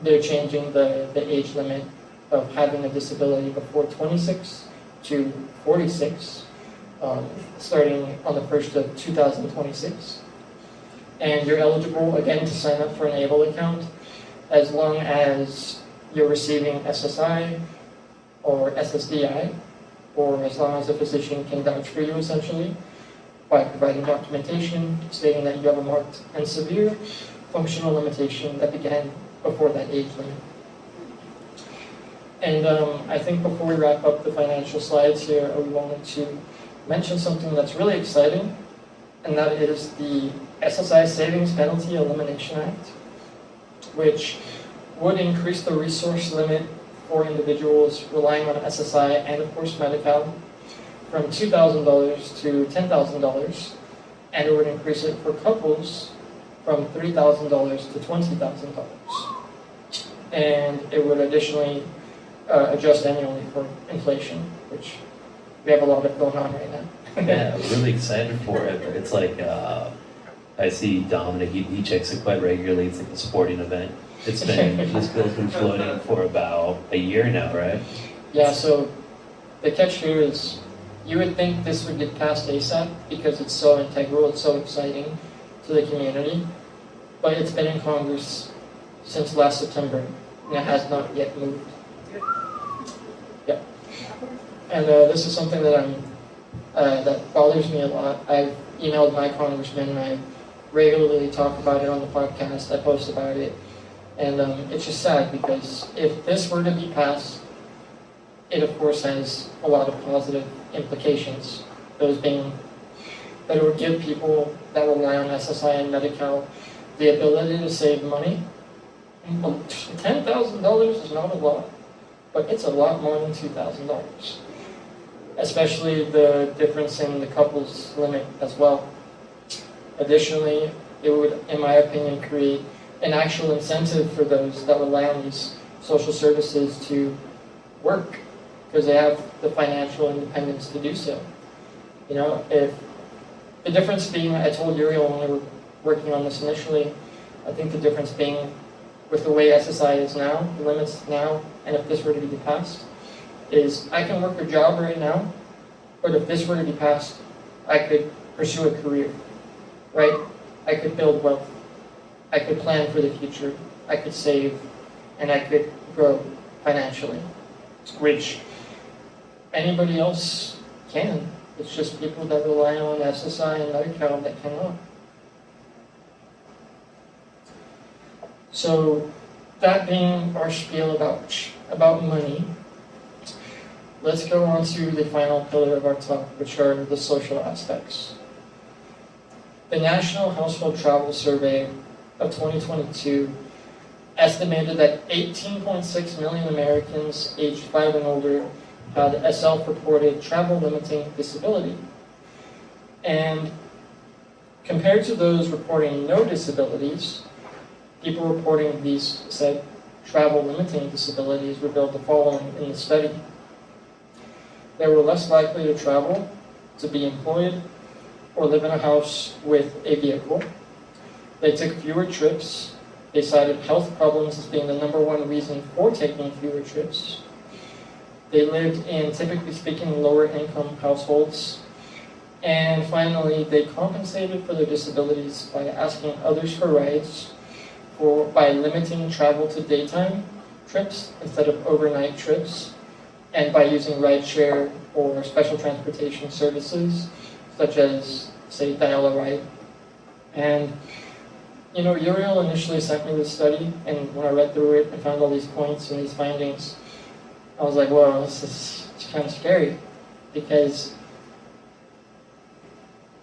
S1: they're changing the age limit of having a disability before 26 to 46, starting on the 1st of 2026. And you're eligible, again, to sign up for an ABLE account as long as you're receiving SSI or SSDI, or as long as the physician can vouch for you, essentially, by providing documentation stating that you have a marked and severe functional limitation that began before that age limit. And I think before we wrap up the financial slides here, we wanted to mention something that's really exciting, and that is the SSI Savings Penalty Elimination Act, which would increase the resource limit for individuals relying on SSI and, of course, Medi-Cal from $2,000 to $10,000, and it would increase it for couples from $3,000 to $20,000. And it would additionally adjust annually for inflation, which we have a lot of going on right now.
S3: Yeah, I'm really excited for it. It's like, I see Dominic, he checks it quite regularly. It's like a sporting event. This bill's been floating for about a year now, right?
S1: Yeah, so the catch here is you would think this would get passed ASAP because it's so integral, it's so exciting to the community, but it's been in Congress since last September, and it has not yet moved. Yeah. And this is something that that bothers me a lot. I've emailed my congressman, and I regularly talk about it on the podcast. I post about it. And it's just sad because if this were to be passed, it of course has a lot of positive implications. Those being that it would give people that rely on SSI and Medi-Cal the ability to save money. $10,000 is not a lot, but it's a lot more than $2,000. Especially the difference in the couples limit as well. Additionally, it would, in my opinion, create an actual incentive for those that rely on these social services to work because they have the financial independence to do so. You know, if the difference being, I told Uriel when we were working on this initially, I think the difference being with the way SSI is now, the limits now, and if this were to be passed, is I can work a job right now, but if this were to be passed, I could pursue a career, right? I could build wealth. I could plan for the future. I could save, and I could grow financially, which anybody else can. It's just people that rely on SSI and Medi-Cal that cannot. So that being our spiel about money, let's go on to the final pillar of our talk, which are the social aspects. The National Household Travel Survey of 2022 estimated that 18.6 million Americans aged 5 and older had a self-reported travel-limiting disability. And compared to those reporting no disabilities, people reporting these said travel-limiting disabilities revealed the following in the study. They were less likely to travel, to be employed, or live in a house with a vehicle. They took fewer trips. They cited health problems as being the #1 reason for taking fewer trips. They lived in, typically speaking, lower income households. And finally, they compensated for their disabilities by asking others for rides, or by limiting travel to daytime trips instead of overnight trips, and by using rideshare or special transportation services, such as, say, Dial-A-Ride. And, you know, Uriel initially sent me this study, and when I read through it and found all these points and these findings, I was like, well, this is kind of scary, because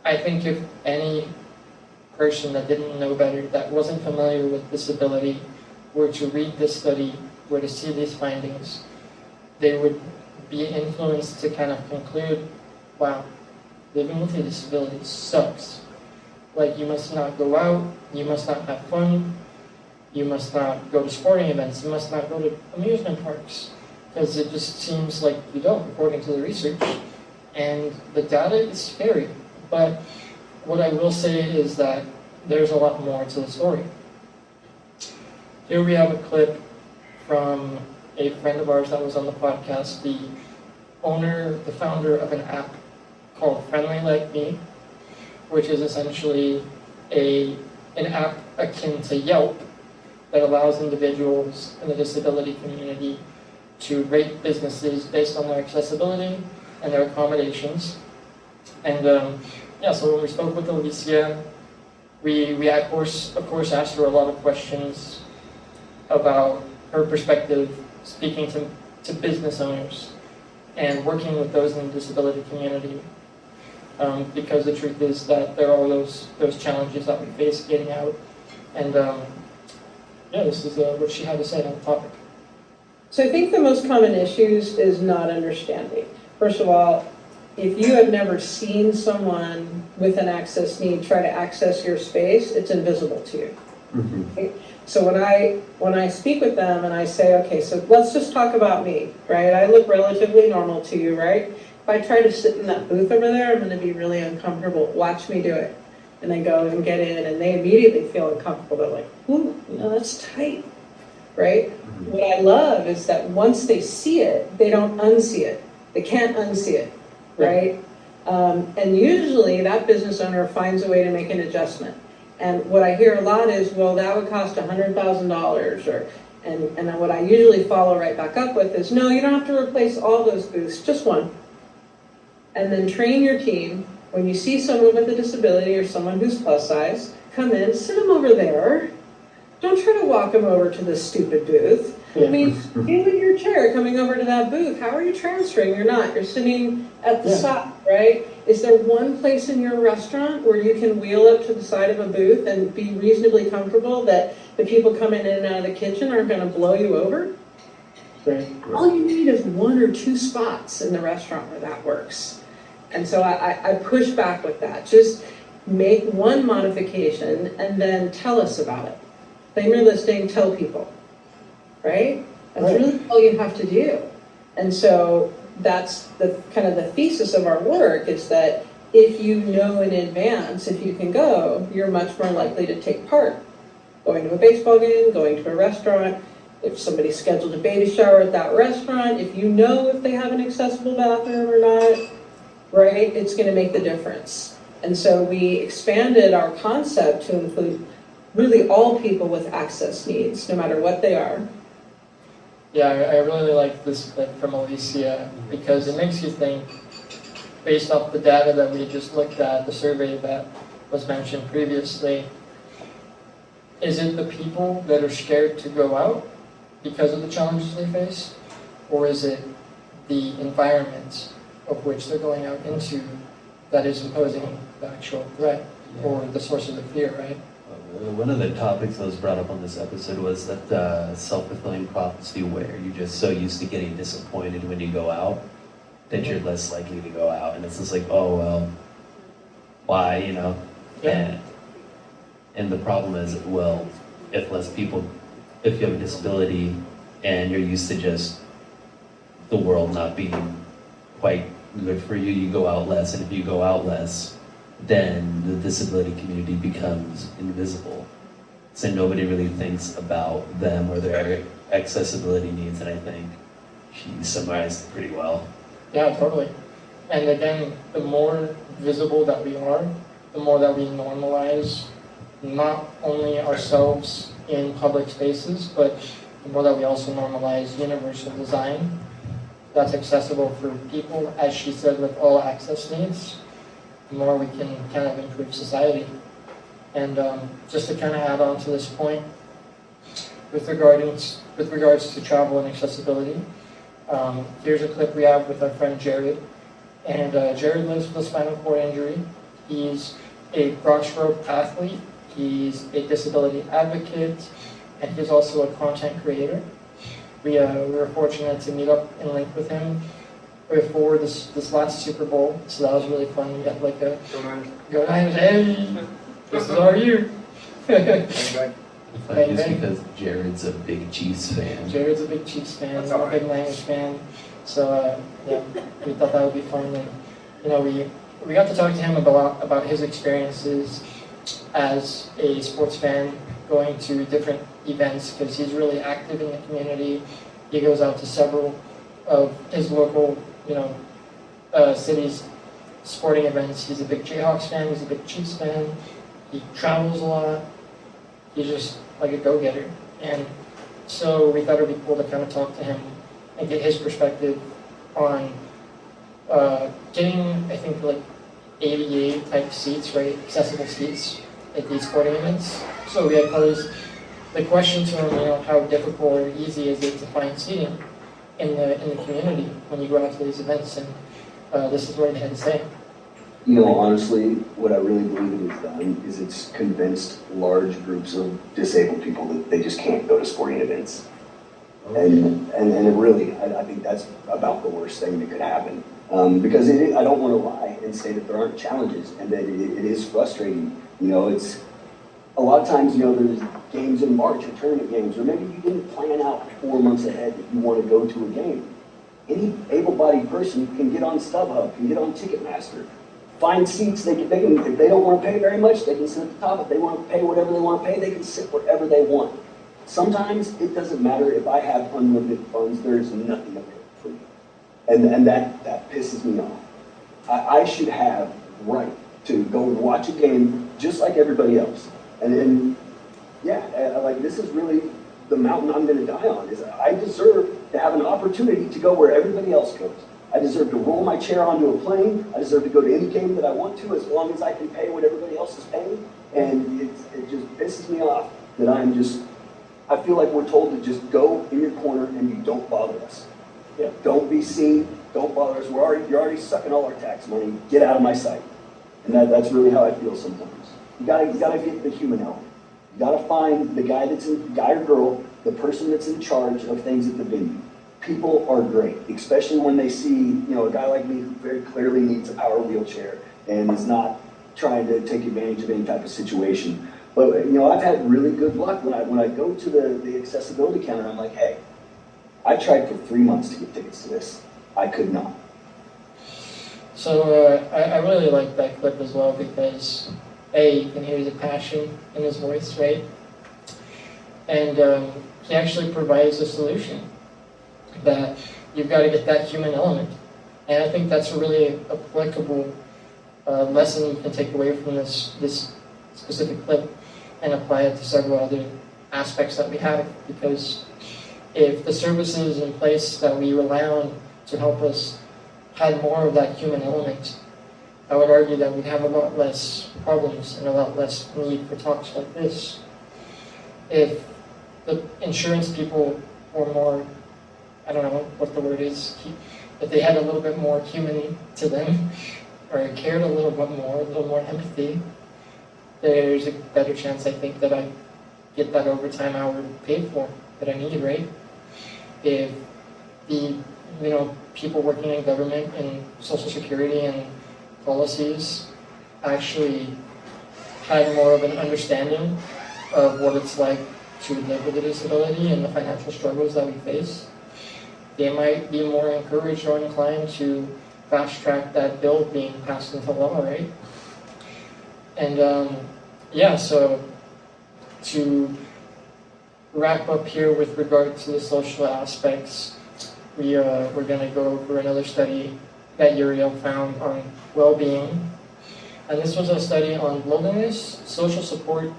S1: I think if any person that didn't know better, that wasn't familiar with disability, were to read this study, were to see these findings, they would be influenced to kind of conclude, wow, living with a disability sucks. Like, you must not go out, you must not have fun, you must not go to sporting events, you must not go to amusement parks, because it just seems like you don't, according to the research. And the data is scary. But what I will say is that there's a lot more to the story. Here we have a clip from a friend of ours that was on the podcast, the founder of an app called Friendly Like Me, which is essentially an app akin to Yelp that allows individuals in the disability community to rate businesses based on their accessibility and their accommodations. And so when we spoke with Alicia, we of course asked her a lot of questions about her perspective, speaking to business owners and working with those in the disability community. Because the truth is that there are those challenges that we face getting out. And this is what she had to say on the topic.
S8: So I think the most common issues is not understanding. First of all, if you have never seen someone with an access need try to access your space, it's invisible to you.
S3: Mm-hmm.
S8: Okay? So when I speak with them and I say, okay, so let's just talk about me, right? I look relatively normal to you, right? If I try to sit in that booth over there, I'm going to be really uncomfortable. Watch me do it. And they go and get in, and they immediately feel uncomfortable. They're like, ooh, that's tight, right? Mm-hmm. What I love is that once they see it, they don't unsee it. They can't unsee it, right? And usually that business owner finds a way to make an adjustment. And what I hear a lot is, well, that would cost $100,000, and what I usually follow right back up with is, no, you don't have to replace all those booths, just one. And then train your team. When you see someone with a disability or someone who's plus size, come in, sit them over there. don't try to walk them over to this stupid booth. I mean, you in your chair coming over to that booth, how are you transferring? You're not. You're sitting at the side, right? Is there one place in your restaurant where you can wheel up to the side of a booth and be reasonably comfortable that the people coming in and out of the kitchen aren't going to blow you over?
S1: Right.
S8: All you need is 1 or 2 spots in the restaurant where that works. And so I push back with that. Just make one modification and then tell us about it. Claim your listing, tell people, right? That's really all you have to do. And so that's the kind of the thesis of our work, is that if you know in advance, if you can go, you're much more likely to take part. Going to a baseball game, going to a restaurant, if somebody's scheduled a baby shower at that restaurant, if you know if they have an accessible bathroom or not, right, it's going to make the difference. And so we expanded our concept to include really all people with access needs, no matter what they are.
S1: Yeah, I really like this clip from Alicia because it makes you think, based off the data that we just looked at, the survey that was mentioned previously, is it the people that are scared to go out because of the challenges they face? Or is it the environment of which they're going out into that is imposing the actual threat or the source of the fear, right?
S3: One of the topics that was brought up on this episode was that self-fulfilling prophecy, where you're just so used to getting disappointed when you go out that you're less likely to go out. And it's just like, oh, well, why, you know?
S1: Yeah.
S3: And the problem is, well, if less people, if you have a disability and you're used to just the world not being quite good for you, you go out less. And if you go out less, then the disability community becomes invisible. So nobody really thinks about them or their accessibility needs, and I think she summarized it pretty well.
S1: Yeah, totally. And again, the more visible that we are, the more that we normalize not only ourselves in public spaces, but the more that we also normalize universal design that's accessible for people, as she said, with all access needs, the more we can kind of improve society. And just to kind of add on to this point, with regards to travel and accessibility, here's a clip we have with our friend Jared. And Jared lives with a spinal cord injury. He's a crossroad athlete. He's a disability advocate, and he's also a content creator. We were fortunate to meet up and link with him before this last Super Bowl, so that was really fun. We got like a go Niners, hey, this is our year.
S3: But just because Jared's a big Chiefs fan.
S1: Jared's a big Chiefs fan. I'm a big Niners fan. So yeah, we thought that would be fun. And you know, we got to talk to him about his experiences as a sports fan, going to different events, because he's really active in the community. He goes out to several of his local, cities' sporting events. He's a big Jayhawks fan. He's a big Chiefs fan. He travels a lot. He's just like a go-getter. And so we thought it would be cool to kind of talk to him and get his perspective on getting, I think, like ADA type seats, right? Accessible seats at these sporting events. So we had posed the question to him, how difficult or easy is it to find seating in the community when you go out to these events? And this is what he had to say.
S9: Honestly, what I really believe it has done is it's convinced large groups of disabled people that they just can't go to sporting events. And it really, I think that's about the worst thing that could happen. Because I don't want to lie and say that there aren't challenges and that it is frustrating. It's a lot of times, there's games in March or tournament games, or maybe you didn't plan out 4 months ahead that you want to go to a game. Any able-bodied person can get on StubHub, can get on Ticketmaster, find seats. They can, if they don't want to pay very much, they can sit at the top. If they want to pay whatever they want to pay, they can sit wherever they want. Sometimes it doesn't matter if I have unlimited funds, there's nothing available for me. And that pisses me off. I should have right to go and watch a game just like everybody else. And this is really the mountain I'm going to die on, is I deserve to have an opportunity to go where everybody else goes. I deserve to roll my chair onto a plane. I deserve to go to any game that I want to, as long as I can pay what everybody else is paying. And it just pisses me off that I'm just I feel like we're told to just go in your corner and you don't bother us.
S4: Yeah.
S9: Don't be seen, don't bother us. You're already sucking all our tax money. Get out of my sight. And that's really how I feel sometimes. You gotta get the human element. You gotta find the guy or girl, the person that's in charge of things at the venue. People are great, especially when they see, a guy like me who very clearly needs a power wheelchair and is not trying to take advantage of any type of situation. But, I've had really good luck when I go to the accessibility counter, I'm like, hey, I tried for 3 months to get tickets to this. I could not.
S1: So I really like that clip as well because, you can hear the passion in his voice, right? And he actually provides a solution that you've got to get that human element. And I think that's a really applicable lesson you can take away from this specific clip and apply it to several other aspects that we have. Because if the services in place that we rely on to help us had more of that human element, I would argue that we'd have a lot less problems and a lot less need for talks like this. If the insurance people were more, I don't know what the word is, if they had a little bit more human to them, or cared a little bit more, a little more empathy, there's a better chance, I think, that I get that overtime hour paid for that I need, right? If the, people working in government and Social Security and policies actually had more of an understanding of what it's like to live with a disability and the financial struggles that we face, they might be more encouraged or inclined to fast track that bill being passed into law, right? And so to wrap up here with regard to the social aspects, we're going to go over another study that Uriel found on well-being. And this was a study on loneliness, social support,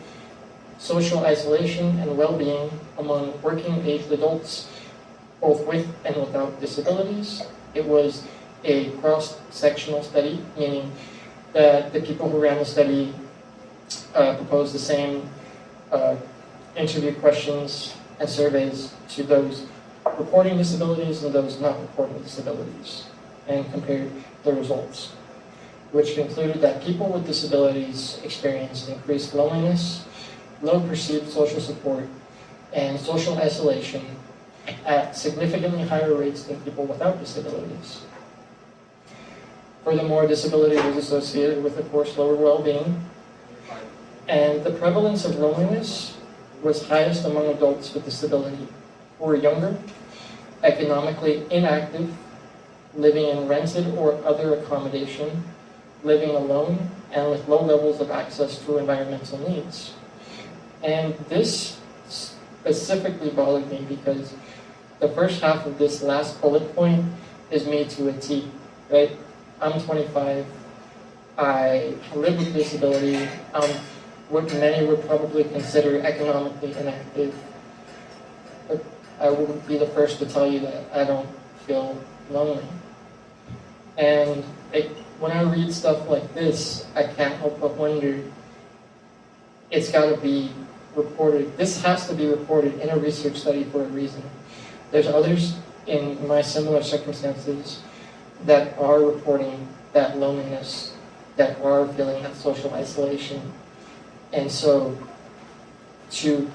S1: social isolation, and well-being among working-aged adults, both with and without disabilities. It was a cross-sectional study, meaning that the people who ran the study proposed the same interview questions and surveys to those reporting disabilities and those not reporting disabilities, and compared the results, which concluded that people with disabilities experienced increased loneliness, low perceived social support, and social isolation at significantly higher rates than people without disabilities. Furthermore, disability was associated with, of course, lower well-being, and the prevalence of loneliness was highest among adults with disability who were younger, economically inactive, living in rented or other accommodation, living alone, and with low levels of access to environmental needs. And this specifically bothered me because the first half of this last bullet point is me to a T, right? I'm 25, I live with disability, what many would probably consider economically inactive. But I will be the first to tell you that I don't feel lonely. And when I read stuff like this, I can't help but wonder, it's got to be reported. This has to be reported in a research study for a reason. There's others in my similar circumstances that are reporting that loneliness, that are feeling that social isolation. And so to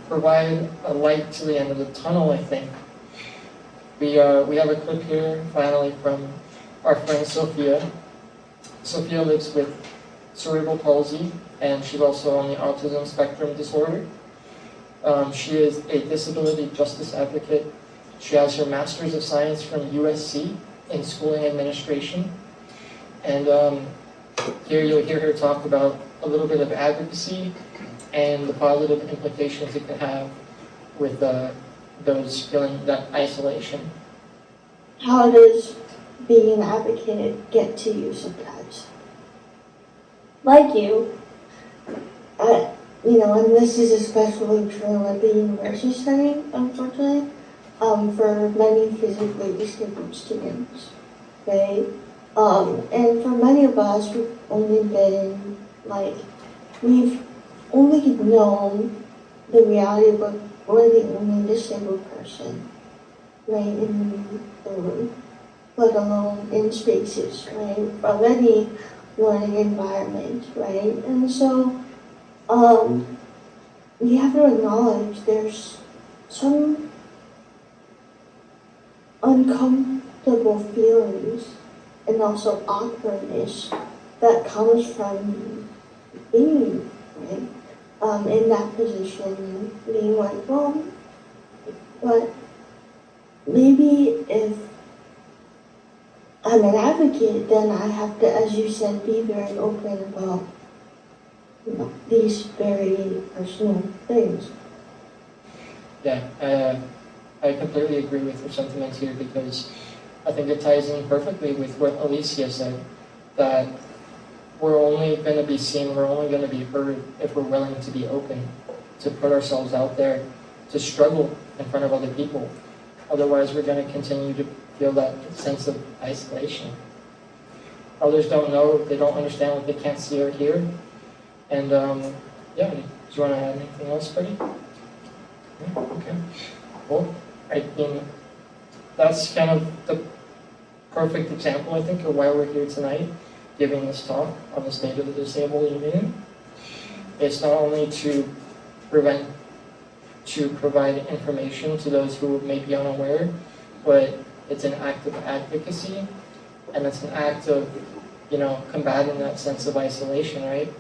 S1: provide a light to the end of the tunnel, I think, we have a clip here finally from our friend Sophia. Sophia lives with cerebral palsy, and she's also on the autism spectrum disorder. She is a disability justice advocate. She has her Master's of Science from USC in Schooling Administration. And here you'll hear her talk about a little bit of advocacy and the positive implications it can have with those feeling that isolation.
S10: How does being an advocate get to you sometimes? Like you, and this is especially true at the university setting, unfortunately, for many physically disabled students, right? And for many of us, we've only known the reality of what we're the only disabled person, right, in the room, let alone in spaces, right, of any learning environment, right? And so, we have to acknowledge there's some uncomfortable feelings and also awkwardness that comes from being, right, in that position, being like, well, but maybe if I'm an advocate, then I have to, as you said, be very open about, you know, these very personal things.
S1: Yeah, I completely agree with your sentiments here because I think it ties in perfectly with what Alicia said, that we're only going to be seen, we're only going to be heard if we're willing to be open, to put ourselves out there, to struggle in front of other people. Otherwise, we're going to continue to feel that sense of isolation. Others don't know, they don't understand what they can't see or hear. And yeah, do you want to add anything else, buddy? Yeah, okay. Well, I mean, that's kind of the perfect example, I think, of why we're here tonight, giving this talk on the state of the disabled union. It's not only to provide information to those who may be unaware, but it's an act of advocacy, and it's an act of, you know, combating that sense of isolation, right?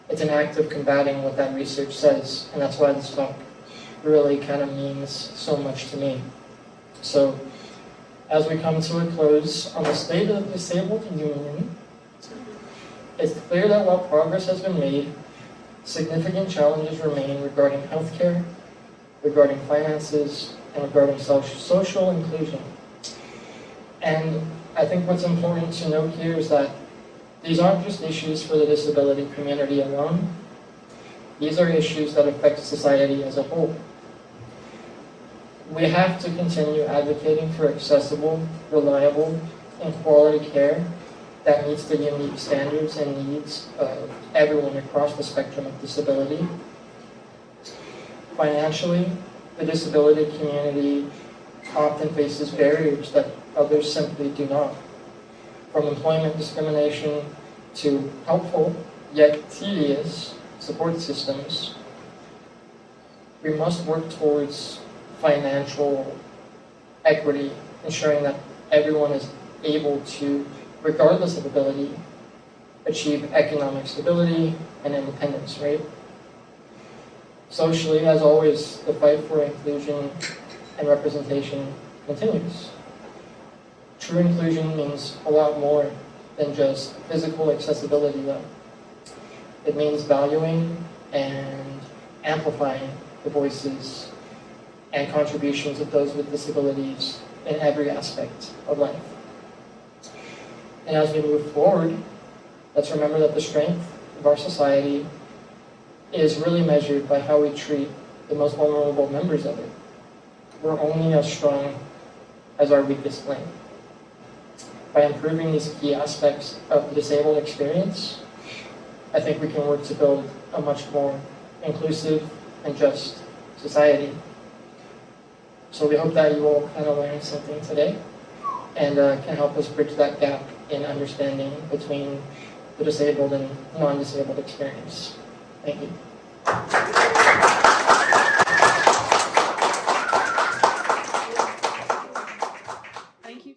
S1: It's an act of combating what that research says, and that's why this talk really kind of means so much to me. So, as we come to a close on the state of the disabled union, it's clear that while progress has been made, significant challenges remain regarding healthcare, regarding finances, and regarding social inclusion. And I think what's important to note here is that these aren't just issues for the disability community alone. These are issues that affect society as a whole. We have to continue advocating for accessible, reliable, and quality care that meets the unique standards and needs of everyone across the spectrum of disability. Financially, the disability community often faces barriers that others simply do not. From employment discrimination to helpful yet tedious support systems, we must work towards financial equity, ensuring that everyone is able to, regardless of ability, achieve economic stability and independence, right? Socially, as always, the fight for inclusion and representation continues. True inclusion means a lot more than just physical accessibility, though. It means valuing and amplifying the voices and contributions of those with disabilities in every aspect of life. And as we move forward, let's remember that the strength of our society is really measured by how we treat the most vulnerable members of it. We're only as strong as our weakest link. By improving these key aspects of the disabled experience, I think we can work to build a much more inclusive and just society. So we hope that you all kind of learned something today and can help us bridge that gap in understanding between the disabled and non-disabled experience. Thank you.